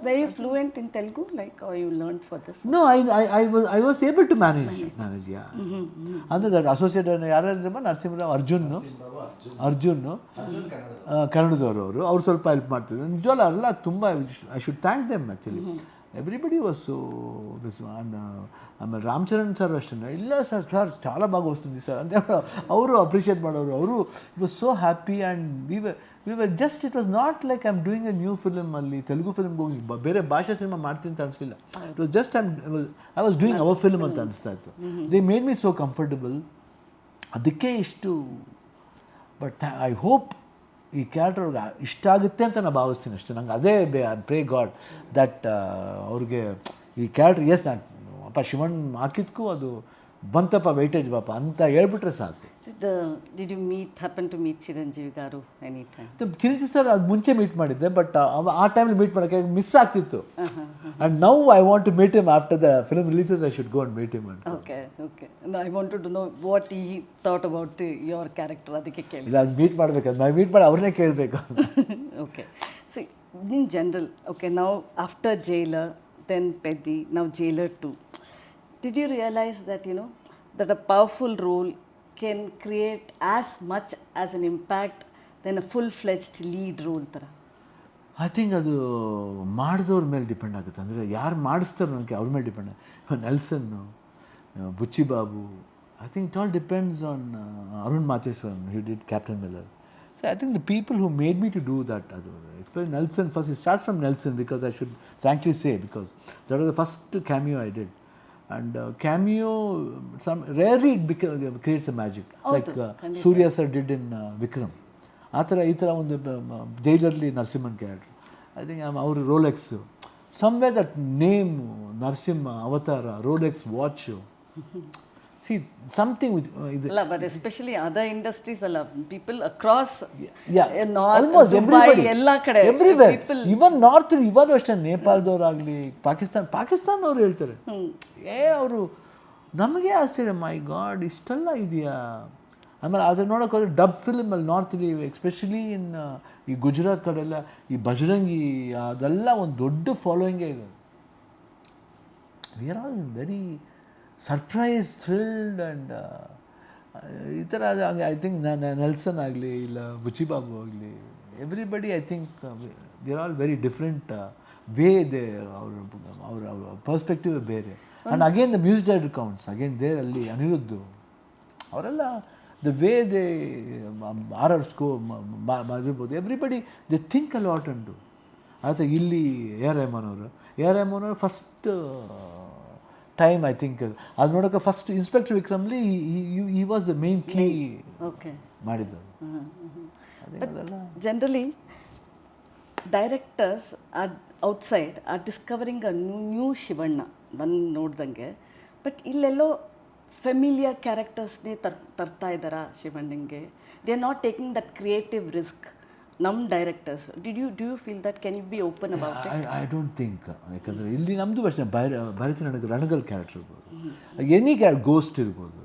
[SPEAKER 1] Were you fluent in Telugu, like, or you learned for this?
[SPEAKER 2] No, I was able to manage, yeah. ಅಂದರೆ ದಟ್ ಅಸೋಸಿಯೇಟ್ ಯಾರ್ಯಾರಿದ್ರಮ್ಮ, ನರಸಿಂಹರಾವ್, ಅರ್ಜುನ್ ಕನ್ನಡದವರು, ಅವ್ರು ಸ್ವಲ್ಪ ಹೆಲ್ಪ್ ಮಾಡ್ತಿದ್ರು. ನಿಜವಲ್ಲ ಅಲ್ಲ, ತುಂಬ I should thank them actually. Everybody was so ಆಮೇಲೆ ರಾಮಚರಣ್ ಸರ್ ಅಷ್ಟೇ, ಇಲ್ಲ ಸರ್ చాలా బాగా వస్తుంది ಸರ್ ಅಂತ ಅವರು ಅಪ್ರಿಷಿಯೇಟ್ ಮಾಡೋರು. ಅವರು it was so happy and we were just, it was not like I am doing a new film. ಅಲ್ಲಿ ತೆಲುಗು ಫಿಲ್ಮ್ಗೆ ಹೋಗಿ ಬೇರೆ ಭಾಷೆ ಸಿನಿಮಾ ಮಾಡ್ತೀನಿ ಅಂತ ಅನಿಸ್ಲಿಲ್ಲ. It was just I was doing our film ಅಂತ ಅನಿಸ್ತಾ ಇತ್ತು. They made me so comfortable. ಅದಕ್ಕೆ ಇಷ್ಟು. ಬಟ್ ಐ ಹೋಪ್ ಈ ಕ್ಯಾರೆಕ್ಟರ್ ಅವ್ರಿಗೆ ಇಷ್ಟ ಆಗುತ್ತೆ ಅಂತ ನಾನು ಭಾವಿಸ್ತೀನಿ ಅಷ್ಟೇ. ನಂಗೆ ಅದೇ ಪ್ರೇ ಗಾಡ್ ದಟ್ ಅವ್ರಿಗೆ ಈ ಕ್ಯಾರೆಕ್ಟರ್ ಅಪ್ಪ ಶಿವಣ್ಣ ಹಾಕಿದ್ಕೂ ಅದು ಬಂತಪ್ಪ ವೆಯ್ಟೇಜ್ ಪಾಪ ಅಂತ ಹೇಳ್ಬಿಟ್ರೆ ಸಾಕು.
[SPEAKER 1] Did you happen to meet Chiranjeevi gar any time?
[SPEAKER 2] Chiranjeevi sir ಅದು ಮುಂಚೆ ಮೀಟ್ ಮಾಡಿದ್ದೆ, ಬಟ್ ಆ ಟೈಮಲ್ಲಿ ಮೀಟ್ ಮಾಡೋಕ್ಕೆ ಮಿಸ್ ಆಗ್ತಿತ್ತು. And now I want to meet him after the film releases. I should go and meet him ಅಂತ.
[SPEAKER 1] Okay. I wanted to know what he thought about your character, ಅದಕ್ಕೆ ಕೇಳಿ.
[SPEAKER 2] ಇಲ್ಲ, ಅದು ಮೀಟ್ ಮಾಡಬೇಕು, ಅದು ಮೀಟ್ ಮಾಡಿ ಅವ್ರನ್ನೇ ಕೇಳಬೇಕು.
[SPEAKER 1] Okay. See, in general, okay, ನಾವು after Jailer, then Peddi, now Jailer 2. Did you realize that, that a powerful role can create as much as an impact than a full-fledged lead role ಥರ?
[SPEAKER 2] ಐ ಥಿಂಕ್ ಅದು ಮಾಡಿದವ್ರ ಮೇಲೆ ಡಿಪೆಂಡ್ ಆಗುತ್ತೆ. ಅಂದರೆ ಯಾರು ಮಾಡಿಸ್ತಾರೆ ನನಗೆ ಅವ್ರ ಮೇಲೆ depend. Nelson, Buchi Babu, I think it all depends on Arun Matheswaran, he did Captain Miller. So I think the people who made me to do that, especially Nelson first, it starts from Nelson, because I should frankly say, because that was the first cameo I did. And cameo, rarely it creates a magic, like Surya sir did in Vikram. ಈ ಥರ ಒಂದು ಜೈಲರ್ಲಿ ನರಸಿಂಹನ್ ಕ್ಯಾರೆಕ್ಟರ್. ಐ ಥಿಂಕ್ ಅವ್ರ Rolex, somewhere that name Narasimha ಅವತಾರ, Rolex watch, see something with
[SPEAKER 1] ಇಲ್ಲ, but especially other industries ಅಲ್ಲ, people across,
[SPEAKER 2] almost
[SPEAKER 1] Dubai,
[SPEAKER 2] everybody,
[SPEAKER 1] ಎಲ್ಲ ಕಡೆ,
[SPEAKER 2] everywhere, even north, ಇವಾಗ ಅಷ್ಟೇ, ನೇಪಾಳದವ್ರಾಗಲಿ, ಪಾಕಿಸ್ತಾನದವ್ರು ಹೇಳ್ತಾರೆ. ಅವರು ನಮಗೆ ಆಶ್ಚರ್ಯ, ಮೈ ಗಾಡ್ ಇಷ್ಟೆಲ್ಲ ಇದೆಯಾ. ಆಮೇಲೆ ಅದು ನೋಡೋಕೆ ಹೋದರೆ ಡಬ್ ಫಿಲ್ಮಲ್ಲಿ ನಾರ್ತ್ಲಿ, ಎಸ್ಪೆಷಲಿ ಇನ್ ಈ ಗುಜರಾತ್ ಕಡೆಲ್ಲ ಈ ಬಜರಂಗಿ, ಅದೆಲ್ಲ ಒಂದು ದೊಡ್ಡ ಫಾಲೋಯಿಂಗೇ ಇದೆ. V are all very surprise, thrilled and ಈ ಥರ. ಐ ಥಿಂಕ್ ನೆಲ್ಸನ್ ಆಗಲಿ, ಇಲ್ಲ ಬುಚ್ಚಿ ಬಾಬು ಆಗಲಿ, everybody I think they are all very different way. ಅವ್ರ ಪರ್ಸ್ಪೆಕ್ಟಿವ್ ಬೇರೆ. And again the music director counts, again there ಅಲ್ಲಿ ಅನಿರುದ್ಧು ಅವರೆಲ್ಲ, the way they are score ಮಾಡಿರ್ಬೋದು. Everybody they think a lot and do. ಆದರೆ ಇಲ್ಲಿ ಎ ಆರ್ ರೆಹಮಾನ್ ಅವರು ಫಸ್ಟ್ ಟೈಮ್, ಐ ಥಿಂಕ್ ಅದು ನೋಡೋಕೆ ಫಸ್ಟ್ ಇನ್ಸ್ಪೆಕ್ಟರ್ ವಿಕ್ರಮ್ಲಿ ಈ ವಾಸ್ ದ ಮೇನ್ ಕೀ ಮಾಡಿದ್ದು.
[SPEAKER 1] Generally directors are outside are discovering a new Shivanna ಬಂದು ನೋಡ್ದಂಗೆ. ಬಟ್ ಇಲ್ಲೆಲ್ಲೋ ಫೆಮಿಲಿಯರ್ ಕ್ಯಾರೆಕ್ಟರ್ಸ್ನೇ ತರ್ತಾ ಇದ್ದಾರಾ ಶಿವಣ್ಣಂಗೆ? They are not taking that creative risk. ನಮ್ಮ directors, do you feel that? Can you be open about it?
[SPEAKER 2] I don't think. ಯಾಕಂದರೆ ಇಲ್ಲಿ ನಮ್ಮದು ಅಷ್ಟೇ, ಭರತ ರಣಗಲ್ ಕ್ಯಾರೆಕ್ಟರ್ ಇರ್ಬೋದು, ಎನಿ ಗೋಸ್ಟ್ ಇರ್ಬೋದು.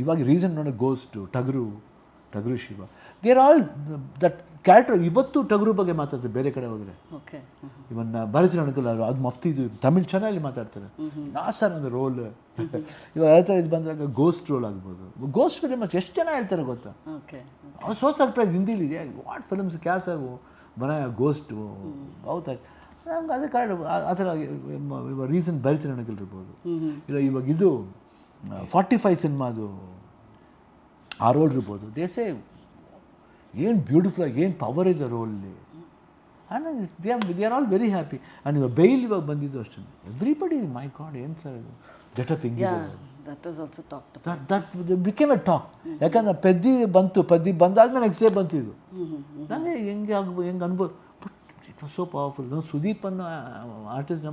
[SPEAKER 2] ಇವಾಗ ರೀಸೆಂಟ್ ನೋಡಿ ghost, Tagaru Shiva, they are all that character. ಇವತ್ತು ಟಗರು ಬಗ್ಗೆ ಮಾತಾಡ್ತಾರೆ ಬೇರೆ ಕಡೆ ಹೋದರೆ.
[SPEAKER 1] ಓಕೆ.
[SPEAKER 2] ಇವನ್ ಭರತ ರಣಗಲ್ ಅದು ಮಫ್ತಿದು ತಮಿಳ್ ಚೆನ್ನಾಗಿ ಮಾತಾಡ್ತಾರೆ. ನಾಸರ್ ಒಂದು ರೋಲ್ ಇವಾಗ ಹೇಳ್ತಾರೆ. ಇದು ಬಂದಾಗ ಗೋಸ್ಟ್ ರೋಲ್ ಆಗ್ಬೋದು. ಗೋಸ್ಟ್ ಫಿಲ್ಮ್ ಎಷ್ಟು ಜನ ಹೇಳ್ತಾರೆ ಗೊತ್ತಾ?
[SPEAKER 1] ಓಕೆ.
[SPEAKER 2] ಅವ್ರು ಸೋ ಸರ್ಪ್ರೈಸ್ ಹಿಂದಿಲಿ ಇದೆ, ವಾಟ್ ಫಿಲ್ಮ್ಸ್ ಕ್ಯಾ ಸರ್ ಬನಾಯ ಗೋಸ್ಟ್ ಬಹುತ್. ನಮ್ಗೆ ಅದೇ ಕಾರಣ ಆ ಥರ. ಇವಾಗ ರೀಸೆಂಟ್ ಭರತ ರಣಗಲ್ ಇರ್ಬೋದು, ಇಲ್ಲ ಇವಾಗ ಇದು 45 ಸಿನಿಮಾದು ಆ ರೋಲ್ ಇರ್ಬೋದು. ದೇಸೆ ಏನು ಬ್ಯೂಟಿಫುಲ್ ಆಗಿ, ಏನು ಪವರ್ ಇದೆ ರೋಲಲ್ಲಿ. And they are all very happy. And ಇವಾಗ ಬೈಲ್ ಇವಾಗ ಬಂದಿದ್ದು ಅಷ್ಟೇ. ಎವ್ರಿಬಡಿ, ಮೈ ಗಾಡ್ ಏನು ಸರ್ ಇದು ಗೆಟಪ್ ಹಿಂಗಿದೆ. That became a talk. ಯಾಕಂದ್ರೆ ಪೆದ್ದಿ ಬಂದಾದ್ಮೇಲೆ ನೆಕ್ಸ್ಟ್ ಡೇ ಬಂತಿದ್ದು. ನನಗೆ ಹೆಂಗೆ ಅನ್ಬೋದು. But so powerful. ಸುದೀಪ್ ಅನ್ನೋ ಆರ್ಟಿಸ್ಟ್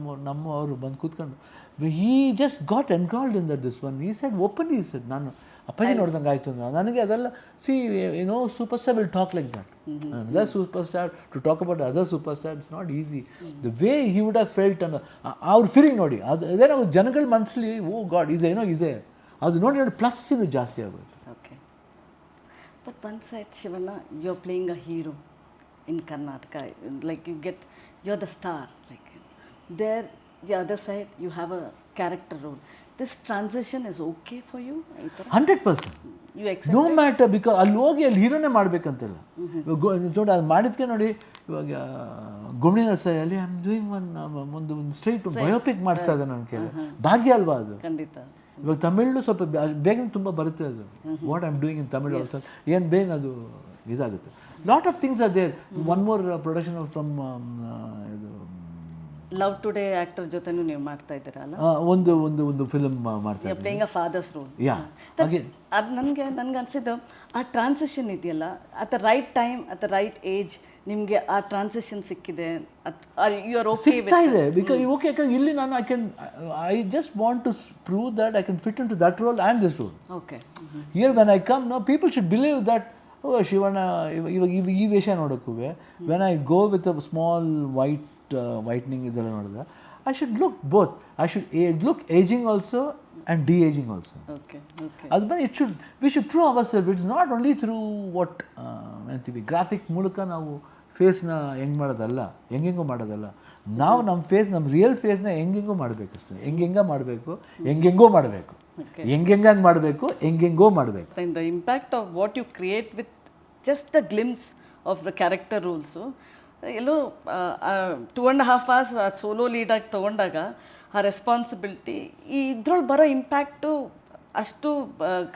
[SPEAKER 2] ಅವರು ಬಂದು ಕೂತ್ಕೊಂಡು he just got enrolled in this one. ಈ ಸೈಡ್ ಓಪನ್ ಈ ಸೈಡ್ ನಾನು ಅಪ್ಪಾಜಿ ನೋಡ್ದಂಗೆ ಆಯಿತು ನನಗೆ ಅದೆಲ್ಲ. See super star will talk like that. Other super star to talk about other super star it's not easy. The way he would have felt ಅನ್ನೋ ಅವ್ರ ಫೀಲಿಂಗ್ ನೋಡಿ, ಅದೇನೋ ಜನಗಳ ಮನಸ್ಸಲ್ಲಿ ಓ ಗಾಡ್ ಇದೇನೋ ಇದೆ, ಅದು ನೋಡಿ ಪ್ಲಸ್ ಇದು ಜಾಸ್ತಿ ಆಗುತ್ತೆ.
[SPEAKER 1] Okay. But one side, Shivana, you're playing a hero in Karnataka. Like you're the star. Like there, the other side, you have a character role. This transition is okay for you?
[SPEAKER 2] 100%.
[SPEAKER 1] You accept
[SPEAKER 2] no matter, because ಅಲ್ಲಿ ಹೋಗಿ ಅಲ್ಲಿ ಹೀರೋನೇ ಮಾಡಬೇಕಂತಿಲ್ಲ. ನೋಡಿ ಅದು ಮಾಡಿದ್ಕೆ ನೋಡಿ, ಇವಾಗ ಗುಮ್ನಿ ನರ್ಸರಿಯಲ್ಲಿ ಐ ಆಮ್ ಡೂಯಿಂಗ್ ಒಂದು ಸ್ಟ್ರೈಟ್ ಬಯೋಪಿಕ್ ಮಾಡಿಸ್ತಾ ಇದೆ ನನ್ನ ಕೇಳಿ. ಭಾಗ್ಯ ಅಲ್ವಾ ಅದು?
[SPEAKER 1] ಖಂಡಿತ.
[SPEAKER 2] ಇವಾಗ ತಮಿಳು ಸ್ವಲ್ಪ ಬೇಗ ತುಂಬ ಬರುತ್ತೆ ಅದು. What I am doing in Tamil also ಏನು ಬೇಗ ಅದು ಇದಾಗುತ್ತೆ. Lot of things are there. One more production from ಇದು
[SPEAKER 1] ಲವ್ ಟುಡೇ ಆಕ್ಟರ್ ಜೊತೆನೂ ನೀವು ಮಾಡ್ತಾ ಇದ್ದೀರಲ್ಲ,
[SPEAKER 2] ಒಂದು ಫಿಲ್ಮ್ ಮಾಡ್ತಾ ಇದ್ದೀನಿ,
[SPEAKER 1] ಪ್ಲೇಯಿಂಗ್ ಅ ಫಾದರ್ಸ್ ರೋಲ್. ಅದು ನನ್ಗೆ ಅನ್ಸಿದ್ದು ಆ ಟ್ರಾನ್ಸಿಷನ್ ಇದೆಯಲ್ಲ, at the right time at the right age ನಿಮಗೆ ಆ ಟ್ರಾನ್ಸಿಷನ್ ಸಿಕ್ಕಿದೆ, ಯು ಆರ್ ಓಕೆ
[SPEAKER 2] ಸಿಗ್ತಾ ಇದೆ. ಬಿಕಾಸ್ ಓಕೆ, ಯಾಕಂದ್ರೆ ಇಲ್ಲಿ ನಾನು I just want to prove that I can fit in to that role and this role.
[SPEAKER 1] Okay.
[SPEAKER 2] Here when I come no people should believe that oh Shivanna ಇವಾಗ ಈ ವೇಷ ನೋಡೋಕ್ಕೂ when I go with a small whitening ಇದೆಲ್ಲ ನೋಡಿದ್ರೆ I should look both. I should look ageing also and de-ageing also. ಅದು ಬಂದು we should prove our self. It's not only through what ಅಂತೀವಿ ಗ್ರಾಫಿಕ್ ಮೂಲಕ ನಾವು ಫೇಸ್ನ ಹೆಂಗೆ ಮಾಡೋದಲ್ಲ, ಹೆಂಗೆಂಗೋ ಮಾಡೋದಲ್ಲ. ನಾವು ನಮ್ಮ ರಿಯಲ್ ಫೇಸ್ನ ಹೆಂಗೆಂಗೋ ಮಾಡಬೇಕು ಅಷ್ಟೇ. ಹೆಂಗೆಂಗೋ ಮಾಡಬೇಕು, ಹೆಂಗೆಂಗೋ ಮಾಡಬೇಕು, ಹೆಂಗೆಂಗಾಗಿ ಮಾಡಬೇಕು, ಹೆಂಗೆಂಗೋ ಮಾಡಬೇಕು.
[SPEAKER 1] The impact of what you create with just the glimpse of the character roles ಎಲ್ಲೋ 2.5 hours ಸೋಲೋ ಲೀಡಾಗಿ ತೊಗೊಂಡಾಗ ಆ ರೆಸ್ಪಾನ್ಸಿಬಿಲಿಟಿ ಇದ್ರೊಳಗೆ ಬರೋ ಇಂಪ್ಯಾಕ್ಟು ಅಷ್ಟು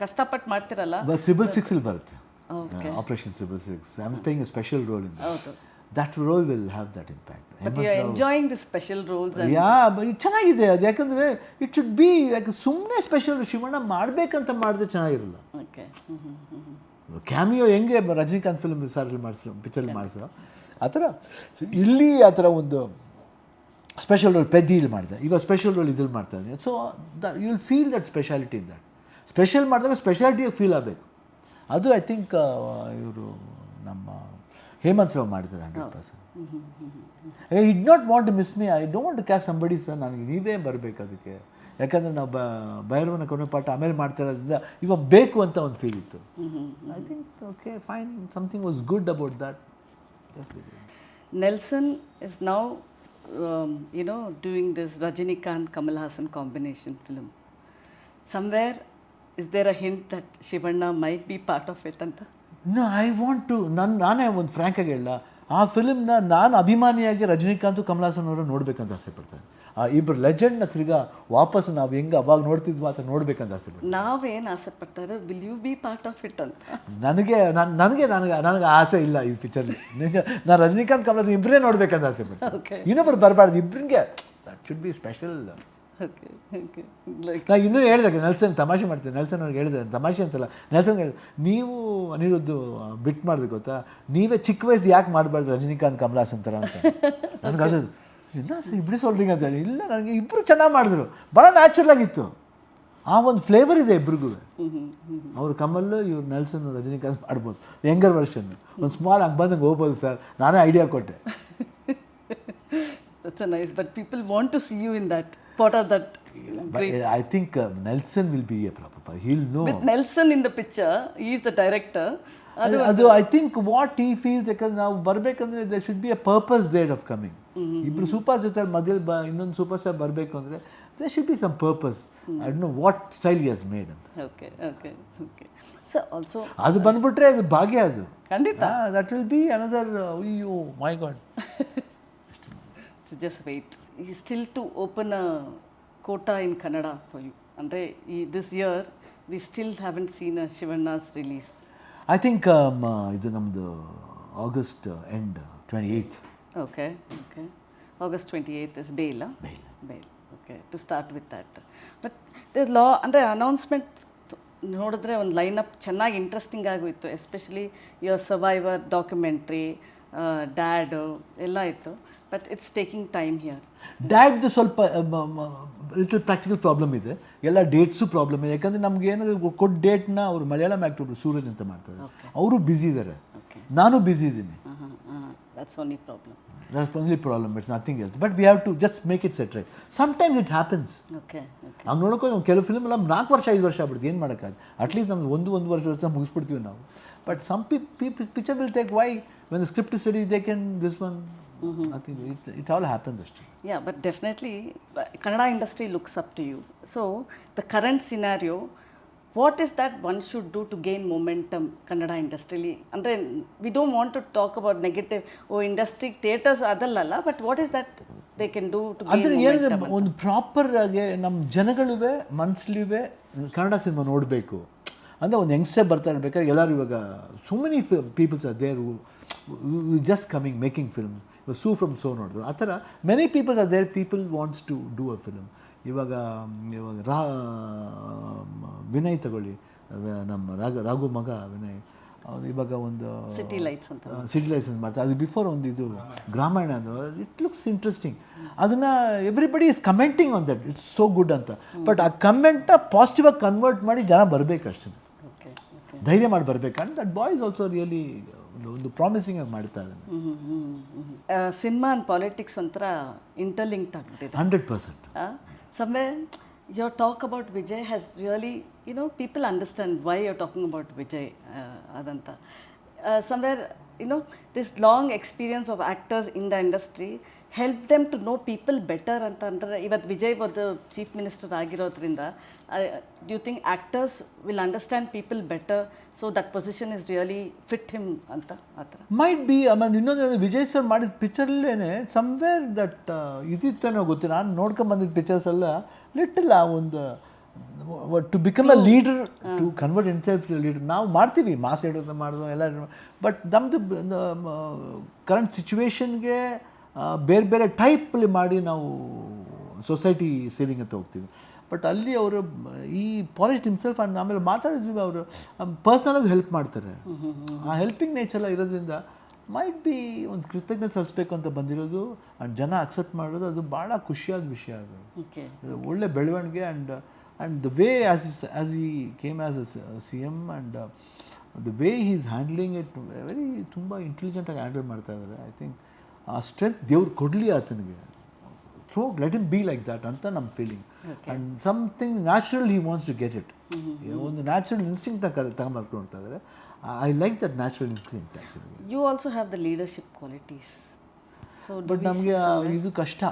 [SPEAKER 1] ಕಷ್ಟಪಟ್ಟು ಮಾಡ್ತಿರಲ್ಲ.
[SPEAKER 2] 666 ಬರುತ್ತೆ, operation 666. I am playing a special role in that role will have that impact.
[SPEAKER 1] But you are enjoying the special roles.
[SPEAKER 2] ಚೆನ್ನಾಗಿದೆ ಅದು, ಯಾಕಂದರೆ ಇಟ್ ಶುಡ್ ಬಿ ಯಾಕೆ ಸುಮ್ಮನೆ ಸ್ಪೆಷಲ್ ಶಿವಣ್ಣ ಮಾಡಬೇಕಂತ ಮಾಡಿದ್ರೆ ಚೆನ್ನಾಗಿರಲ್ಲ.
[SPEAKER 1] ಓಕೆ.
[SPEAKER 2] ಕ್ಯಾಮಿಯೋ ಹೆಂಗೆ ರಜನಿಕಾಂತ್ ಫಿಲ್ಮ್ ಪಿಕ್ಚರಲ್ಲಿ ಮಾಡಿಸೋ ಆ ಥರ ಇಲ್ಲಿ ಆ ಥರ ಒಂದು ಸ್ಪೆಷಲ್ ರೋಲ್ ಪೆದ್ದಿಲಿ ಮಾಡಿದೆ, ಈಗ ಸ್ಪೆಷಲ್ ರೋಲ್ ಇದ್ರಲ್ಲಿ ಮಾಡ್ತಾ ಇದ್ದೀನಿ. So you will feel that speciality in that. Special ಮಾಡಿದಾಗ ಸ್ಪೆಷಾಲಿಟಿ ಫೀಲ್ ಆಗಬೇಕು. ಅದು ಐ ಥಿಂಕ್ ಇವರು ನಮ್ಮ ಹೇಮಂತ್ ರಾವ್ ಮಾಡಿದ್ದಾರೆ 100%. I did not want to miss me. I don't want to cast somebody sir, ನನಗೆ ನೀವೇ ಬರಬೇಕು ಅದಕ್ಕೆ. ಯಾಕಂದರೆ ನಾವು ಭೈರವನ ಕೊನೆ ಪಾಠ ಆಮೇಲೆ ಮಾಡ್ತಾ ಇರೋದ್ರಿಂದ ಇವಾಗ ಬೇಕು ಅಂತ ಒಂದು ಫೀಲ್ ಇತ್ತು. I think okay fine, something was good about that.
[SPEAKER 1] Nelson is now doing this Rajinikanth Kamal Haasan combination film. Somewhere is there a hint that Shivanna might be part of it anta?
[SPEAKER 2] No, I want to. ನಾನೇ ಒಂದು ಫ್ರ್ಯಾಂಕ್ ಆಗಿ ಹೇಳ, ಆ ಫಿಲ್ಮ್ನ ನಾನು ಅಭಿಮಾನಿಯಾಗಿ ರಜನಿಕಾಂತ್ ಕಮಲ್ ಹಾಸನ್ ಅವರು ನೋಡ್ಬೇಕಂತ ಆಸೆ ಪಡ್ತೇನೆ. ಆ ಇಬ್ಬರು ಲೆಜೆಂಡ್ನ ತಿರ್ಗಾ ವಾಪಸ್ ನಾವು ಹೆಂಗೆ ಅವಾಗ ನೋಡ್ತಿದ್ವಿ ಅಂತ ನೋಡ್ಬೇಕಂತ ಆಸೆ ಪಡ್ತೀನಿ.
[SPEAKER 1] ನಾವೇನು ಆಸೆ ಪಡ್ತಾರೆ, will you be part of it ಅಂತ.
[SPEAKER 2] ನನಗೆ ಆಸೆ ಇಲ್ಲ ಈ ಪಿಕ್ಚರ್ಲಿ. ನಾನು ರಜನಿಕಾಂತ್ ಕಮಲ್ ಹಾಸನ್ ಇಬ್ಬರೇ ನೋಡ್ಬೇಕಂತ ಆಸೆ ಪಡ್ತೀನಿ. ಇನ್ನೊಬ್ಬರು ಬರಬಾರ್ದು, ಇಬ್ಬರಿಗೆ ದಟ್ ಶುಡ್ ಬಿ ಸ್ಪೆಷಲ್. ನಾ ಇನ್ನೂ ಹೇಳಿದೆ ನೆಲ್ಸನ್, ತಮಾಷೆ ಮಾಡ್ತೀನಿ. ನೆಲ್ಸನ್ ಅವ್ರಿಗೆ ಹೇಳಿದೆ, ತಮಾಷೆ ಅಂತಲ್ಲ, ನೆಲ್ಸನ್ ಹೇಳಿದೆ, ನೀವು ಅನಿರುದ್ದು ಬಿಟ್ಟು ಮಾಡಿದೆ ಗೊತ್ತಾ, ನೀವೇ ಚಿಕ್ಕ ವಯಸ್ಸು ಯಾಕೆ ಮಾಡಬಾರ್ದು ರಜನಿಕಾಂತ್ ಕಮಲ್ ಹಾಸನ್ ಥರ ಅಂತ. ನನಗೆ ಅದು ಇಲ್ಲ ಸರ್ ಇಬ್ಬರು ಸೋಲ್ರಿಂಗ್ ಅಂತ. ಇಲ್ಲ, ನನಗೆ ಇಬ್ಬರು ಚೆನ್ನಾಗಿ ಮಾಡಿದ್ರು, ಭಾಳ ನ್ಯಾಚುರಲ್ ಆಗಿತ್ತು. ಆ ಒಂದು ಫ್ಲೇವರ್ ಇದೆ ಇಬ್ರಿಗೂ. ಅವರು ಕಮಲ್, ಇವ್ರು ನೆಲ್ಸನ್, ರಜನಿಕಾಂತ್ ಮಾಡ್ಬೋದು, ಯಂಗರ್ ವರ್ಷನ್. ಒಂದು ಸ್ಮಾಲ್ ಹಂಗೆ ಬಂದಂಗೆ ಹೋಗ್ಬೋದು ಸರ್, ನಾನೇ ಐಡಿಯಾ ಕೊಟ್ಟೆ.
[SPEAKER 1] That's a nice, but people want to see you in that. Part of that.
[SPEAKER 2] I think Nelson will be a proper part. He'll know.
[SPEAKER 1] With Nelson in the picture, he is the director.
[SPEAKER 2] ಅದು I think what he feels, ಯಾಕಂದ್ರೆ ನಾವು ಬರಬೇಕಂದ್ರೆ there should be a purpose there of coming. ಇಬ್ಬರು ಸೂಪರ್ ಜೊತೆ ಮಧ್ಯದಲ್ಲಿ ಇನ್ನೊಂದು ಸೂಪರ್ ಸ್ಟಾರ್ ಬರಬೇಕು ಅಂದರೆ there should be some purpose. I don't know what style he has made ಅಂತ.
[SPEAKER 1] Okay. So also
[SPEAKER 2] ಅದು ಬಂದ್ಬಿಟ್ರೆ ಅದು ಭಾಗ್ಯ ಅದು.
[SPEAKER 1] ಖಂಡಿತ.
[SPEAKER 2] That will be another, oh my God.
[SPEAKER 1] So just wait. He's still to open a quota in Kannada for you. Andre this year we still haven't seen a Shivanna's release.
[SPEAKER 2] I think ಇದು ನಮ್ಮದು August end 28th.
[SPEAKER 1] Okay. August 28th is Bail. Bail. Okay. To start with that. But there's law under announcement ನೋಡಿದ್ರೆ ಒಂದು ಲೈನಪ್ ಚೆನ್ನಾಗಿ ಇಂಟ್ರೆಸ್ಟಿಂಗ್ ಆಗೋಯಿತು, especially your survivor documentary, dad ಎಲ್ಲ ಇತ್ತು. But it's taking time here.
[SPEAKER 2] ಡ್ಯಾಡ್ದು ಸ್ವಲ್ಪ ಲಿಟಲ್ ಪ್ರಾಕ್ಟಿಕಲ್ ಪ್ರಾಬ್ಲಮ್ ಇದೆ, ಎಲ್ಲ ಡೇಟ್ಸು ಪ್ರಾಬ್ಲಮ್ ಇದೆ. ಯಾಕಂದರೆ ನಮ್ಗೆ ಏನಾದರೂ ಕೊಟ್ಟು ಡೇಟ್ನ ಅವರು ಮಲಯಾಳಂ ಆ್ಯಕ್ಟರ್ ಸೂರಜ್ ಅಂತ ಮಾಡ್ತಾರೆ, ಅವರು ಬ್ಯುಸಿ ಇದ್ದಾರೆ, ನಾನು ಬ್ಯುಸಿ ಇದ್ದೀನಿ.
[SPEAKER 1] That's only problem.
[SPEAKER 2] That's only problem, it's nothing else. But we have to just make it set right. Sometimes it happens.
[SPEAKER 1] Okay.
[SPEAKER 2] ನಾವು ನೋಡೋಕೆ ಕೆಲವು ಫಿಲ್ಮ್ ಎಲ್ಲ 4 ವರ್ಷ 5 ವರ್ಷ ಆಗ್ಬಿಡ್ತು, ಏನು ಮಾಡೋಕ್ಕಾಗ, ಅಟ್ಲೀಸ್ಟ್ ನಮ್ದು ಒಂದು ವರ್ಷ ಮುಗಿಸ್ಬಿಡ್ತೀವಿ ನಾವು. But some picture will take while when the script is ready they can this one. I think it all happens ಅಷ್ಟೇ.
[SPEAKER 1] Yeah, but definitely Kannada industry looks up to you. So the current scenario, what is that one should do to gain momentum Kannada industry? Andre we don't want to talk about negative industry theaters adallalla, but what is that they can do to gain
[SPEAKER 2] ಅಂದರೆ
[SPEAKER 1] momentum?
[SPEAKER 2] ಏನಿದೆ, ಒಂದು ಪ್ರಾಪರ್ ಆಗಿ ನಮ್ಮ ಜನಗಳಿವೆ ಮನಸ್ಸಲ್ಲಿವೆ ಕನ್ನಡ ಸಿನಿಮಾ ನೋಡಬೇಕು ಅಂದರೆ ಒಂದು ಯಂಗ್ಸ್ಟರ್ ಬರ್ತಾ ಇರಬೇಕಾದ್ರೆ ಎಲ್ಲರೂ ಇವಾಗ so many peoples are there just coming making film. ಇವಾಗ ಸೂ ಫ್ರಮ್ ಸೋ ನೋಡಿದ್ರು ಆ ಥರ many peoples are there, people wants to do a film. ಇವಾಗ ವಿನಯ್ ತಗೊಳ್ಳಿ, ನಮ್ಮ ರಾಘು ಮಗ ವಿನಯ್, ಇವಾಗ ಒಂದು
[SPEAKER 1] ಸಿಟಿ ಲೈಟ್ಸ್ ಅಂತ
[SPEAKER 2] ಮಾಡ್ತಾರೆ. ಅದು ಬಿಫೋರ್ ಒಂದು ಇದು ಗ್ರಾಮಾಯಣ, ಇಟ್ ಲುಕ್ಸ್ ಇಂಟ್ರೆಸ್ಟಿಂಗ್. ಅದನ್ನು everybody is commenting on that, it's so good ಅಂತ. ಬಟ್ ಆ ಕಮೆಂಟ್ನ ಪಾಸಿಟಿವ್ ಆಗಿ ಕನ್ವರ್ಟ್ ಮಾಡಿ ಜನ ಬರಬೇಕು ಅಷ್ಟೇ, ಧೈರ್ಯ ಮಾಡಿ ಬರಬೇಕು. And that boy is also really ಒಂದು ಪ್ರಾಮಿಸಿಂಗ್ ಆಗಿ ಮಾಡ್ತಾ ಇದ್ದಾನೆ.
[SPEAKER 1] ಸಿನಿಮಾ ಆ್ಯಂಡ್ ಪಾಲಿಟಿಕ್ಸ್ ಒಂಥರ ಇಂಟರ್ಲಿಂಕ್ಡ್ ಆಗ್ಬಿಟ್ಟಿದೆ
[SPEAKER 2] 100%.
[SPEAKER 1] Somewhere your talk about Vijay has really, people understand why you're talking about Vijay Adanta. Somewhere, this long experience of actors in the industry help them to know people better ಅಂತ ಅಂದ್ರೆ ಇವತ್ತು ವಿಜಯ್ ಒಂದು ಚೀಫ್ ಮಿನಿಸ್ಟರ್ ಆಗಿರೋದ್ರಿಂದ do you think actors will understand people better so that position is really fit him ಅಂತ ಆ ಥರ?
[SPEAKER 2] Might be. ಆಮೇಲೆ ಇನ್ನೊಂದು ವಿಜಯ್ ಸರ್ ಮಾಡಿದ ಪಿಕ್ಚರಲ್ಲೇ ಸಮ್ವೇರ್ ದಟ್ ಇದಿತ್ತೇನೋ ಗೊತ್ತಿಲ್ಲ, ನಾನು ನೋಡ್ಕೊಂಬಂದಿದ್ದ ಪಿಕ್ಚರ್ಸ್ ಎಲ್ಲ ಲಿಟಲ್ ಆ ಒಂದು to become a leader, to convert in self to leader. ನಾವು ಮಾಡ್ತೀವಿ ಮಾಸ್ ಲೀಡರ್ ಮಾಡೋದು ಎಲ್ಲ, ಬಟ್ ನಮ್ಮದು ಕರೆಂಟ್ ಸಿಚುವೇಶನ್ಗೆ ಬೇರೆ ಬೇರೆ ಟೈಪಲ್ಲಿ ಮಾಡಿ ನಾವು ಸೊಸೈಟಿ ಸೇವಿಂಗ್ ಅಂತ ಹೋಗ್ತೀವಿ. ಬಟ್ ಅಲ್ಲಿ ಅವರು ಈ ಪಾಲಿಸ್ಟ್ ಹಿಮ್ಸೆಲ್ಫ್ ಆ್ಯಂಡ್ ಆಮೇಲೆ ಮಾತಾಡಿದ್ವಿ, ಅವರು ಪರ್ಸ್ನಲಾಗಿ ಹೆಲ್ಪ್ ಮಾಡ್ತಾರೆ. ಆ ಹೆಲ್ಪಿಂಗ್ ನೇಚರ್ ಇರೋದ್ರಿಂದ ಮೈಟ್ ಬಿ ಒಂದು ಕೃತಜ್ಞತೆ ಸಲ್ಲಿಸ್ಬೇಕು ಅಂತ ಬಂದಿರೋದು ಆ್ಯಂಡ್ ಜನ ಅಕ್ಸೆಪ್ಟ್ ಮಾಡೋದು, ಅದು ಭಾಳ ಖುಷಿಯಾದ ವಿಷಯ. ಅದು ಒಳ್ಳೆ ಬೆಳವಣಿಗೆ. ಆ್ಯಂಡ್ ದ ವೇ ಆ್ಯಸ್ ಈ came as a CM and the way he is handling it very ತುಂಬ ಇಂಟೆಲಿಜೆಂಟಾಗಿ ಹ್ಯಾಂಡಲ್ ಮಾಡ್ತಾ ಇದ್ದಾರೆ. ಐ ಥಿಂಕ್ ಆ ಸ್ಟ್ರೆಂತ್ ದೇವ್ರು ಕೊಡಲಿ ಆತನಿಗೆ, so let him be like that ಅಂತ ನಮ್ಮ feeling. And something natural he wants to get it. ಒಂದು ನ್ಯಾಚುರಲ್ ಇನ್ಸ್ಟಿಂಕ್ಟ್ ತಗೊಂಬರ್ಕೊಳ್ತಾ ಇದ್ದಾರೆ. I like that natural instinct actually.
[SPEAKER 1] You also have the leadership qualities. So
[SPEAKER 2] but ನಮಗೆ ಇದು ಕಷ್ಟ,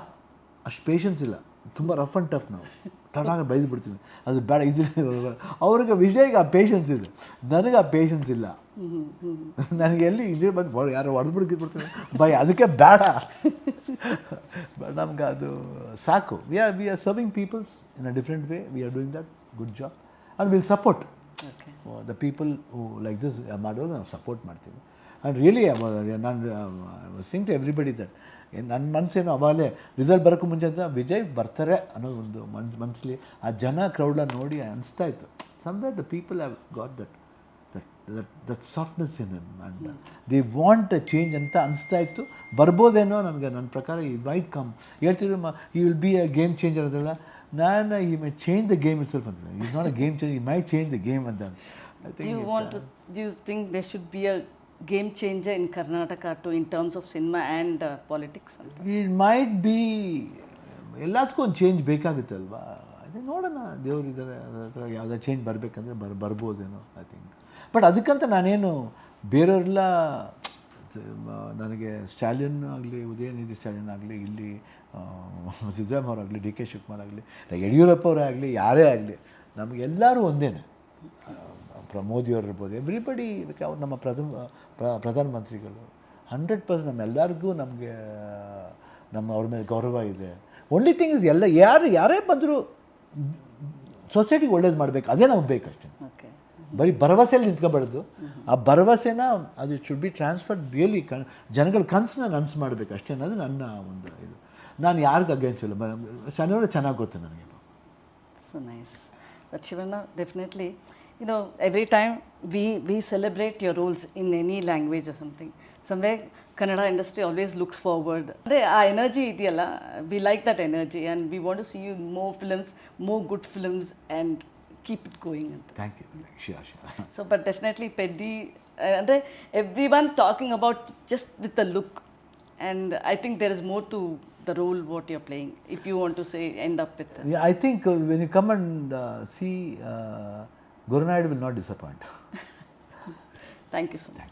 [SPEAKER 2] ಅಷ್ಟು ಪೇಷನ್ಸ್ ಇಲ್ಲ, ತುಂಬ ರಫ್ ಆ್ಯಂಡ್ ಟಫ್. ನಾವು ಟಟಾಗ ಬೈದು ಬಿಡ್ತೀವಿ, ಅದು ಬೇಡ. ಇದು ಅವ್ರಿಗೆ ವಿಜಯ್ಗೆ ಆ ಪೇಷನ್ಸ್ ಇದೆ, ನನಗೆ ಆ ಪೇಷನ್ಸ್ ಇಲ್ಲ. ನನಗೆ ಎಲ್ಲಿ ಇದೇ ಬಂದು ಯಾರು ಹೊಡೆದ್ಬಿಡ್ತೀನಿ ಬೈ, ಅದಕ್ಕೆ ಬೇಡ. ಬಟ್ ನಮ್ಗೆ ಅದು ಸಾಕು. We are serving peoples in a different way. We are doing that good job and will support the people who like this ಮಾಡೋದು ನಾವು ಸಪೋರ್ಟ್ ಮಾಡ್ತೀವಿ. ಆ್ಯಂಡ್ ರಿಯಲಿ ನಾನು ಸಿಂಗ್ ಟು ಎವ್ರಿಬಡಿ ದಟ್ ನನ್ನ ಮನಸ್ಸೇನು ಅವಾಗಲೇ ರಿಸಲ್ಟ್ ಬರೋಕ್ಕೂ ಮುಂಚೆ ಅಂತ ವಿಜಯ್ ಬರ್ತಾರೆ ಅನ್ನೋದು ಒಂದು ಮನಸ್ಸಲ್ಲಿ ಆ ಜನ ಕ್ರೌಡ್ನ ನೋಡಿ ಅನಿಸ್ತಾ ಇತ್ತು. Somewhere the people have got that softness in him and they want a change ಅಂತ ಅನಿಸ್ತಾ ಇತ್ತು. ಬರ್ಬೋದೇನೋ ನನಗೆ, ನನ್ನ ಪ್ರಕಾರ ಈ ಮೈಟ್ ಕಮ್. ಹೇಳ್ತಿದ್ರು he will be a game changer ಅದೆಲ್ಲ. ನಾನು he may change the game itself ಅಂತ. Is not a game change, he may change the game ಅಂತ.
[SPEAKER 1] Do you think there should be a game changer in Karnataka too in terms of cinema and politics?
[SPEAKER 2] It might be. ಎಲ್ಲದಕ್ಕೂ ಒಂದು ಚೇಂಜ್ ಬೇಕಾಗುತ್ತಲ್ವಾ. ಅದೇ ನೋಡೋಣ, ದೇವರಿದ್ದಾರೆ, ಅದ್ರ ಹತ್ರ ಯಾವುದೇ ಚೇಂಜ್ ಬರಬೇಕಂದ್ರೆ ಬರ್ಬೋದೇನೋ ಐ ಥಿಂಕ್. ಬಟ್ ಅದಕ್ಕಂತ ನಾನೇನು ಬೇರೆಯವರೆಲ್ಲ ನನಗೆ ಸ್ಟಾಲಿನ್ ಆಗಲಿ, ಉದಯನಿಧಿ ಸ್ಟಾಲಿನ್ ಆಗಲಿ, ಇಲ್ಲಿ ಸಿದ್ದರಾಮಯ್ಯ ಅವರಾಗಲಿ, ಡಿ ಕೆ ಶಿವಕುಮಾರ್ ಆಗಲಿ, ಯಡಿಯೂರಪ್ಪ ಅವರೇ ಆಗಲಿ, ಯಾರೇ ಆಗಲಿ, ನಮಗೆಲ್ಲರೂ ಒಂದೇ. ಮೋದಿಯವರು ಇರ್ಬೋದು, ಎವ್ರಿಬಡಿ. ಅವ್ರು ನಮ್ಮ ಪ್ರಧಾನಮಂತ್ರಿಗಳು 100% ನಮ್ಮೆಲ್ಲರಿಗೂ ನಮಗೆ ಅವ್ರ ಮೇಲೆ ಗೌರವ ಇದೆ. ಓನ್ಲಿ ಥಿಂಗ್ ಇಸ್ ಯಾರೇ ಬಂದರೂ ಸೊಸೈಟಿಗೆ ಒಳ್ಳೇದು ಮಾಡಬೇಕು, ಅದೇ ನಮಗೆ ಬೇಕಷ್ಟೇ. ಬರೀ ಭರವಸೆಯಲ್ಲಿ ನಿಂತ್ಕೊಬಾರ್ದು. ಆ ಭರವಸೆನ ಅದು ಶುಡ್ ಬಿ ಟ್ರಾನ್ಸ್ಫರ್ ರಿಯಲಿ ಜನಗಳ ಕನಸನ್ನ ನನಸು ಮಾಡಬೇಕು ಅಷ್ಟೇ ಅನ್ನೋದು ನನ್ನ ಒಂದು ಇದು. ನಾನು ಯಾರಿಗೂ ಅಗೇನ್ಸ್ಟ್ ಇಲ್ಲ, ಶನಿವಾರ ಚೆನ್ನಾಗಿ ಗೊತ್ತು ನನಗೆ.
[SPEAKER 1] So nice. But Shivanna, definitely You know, every time we celebrate your roles in any language or something. Somewhere Kannada industry always looks forward. Our energy idiyalla, we like that energy and we want to see you in more films, more good films and keep it going.
[SPEAKER 2] Thank you. Sure, sure.
[SPEAKER 1] So, but definitely Peddi, and everyone talking about just with the look, and I think there is more to the role what you're playing. If you want to say, end up with.
[SPEAKER 2] Yeah, I think when you come and see, Gurunayudu will not disappoint.
[SPEAKER 1] Thank you so much.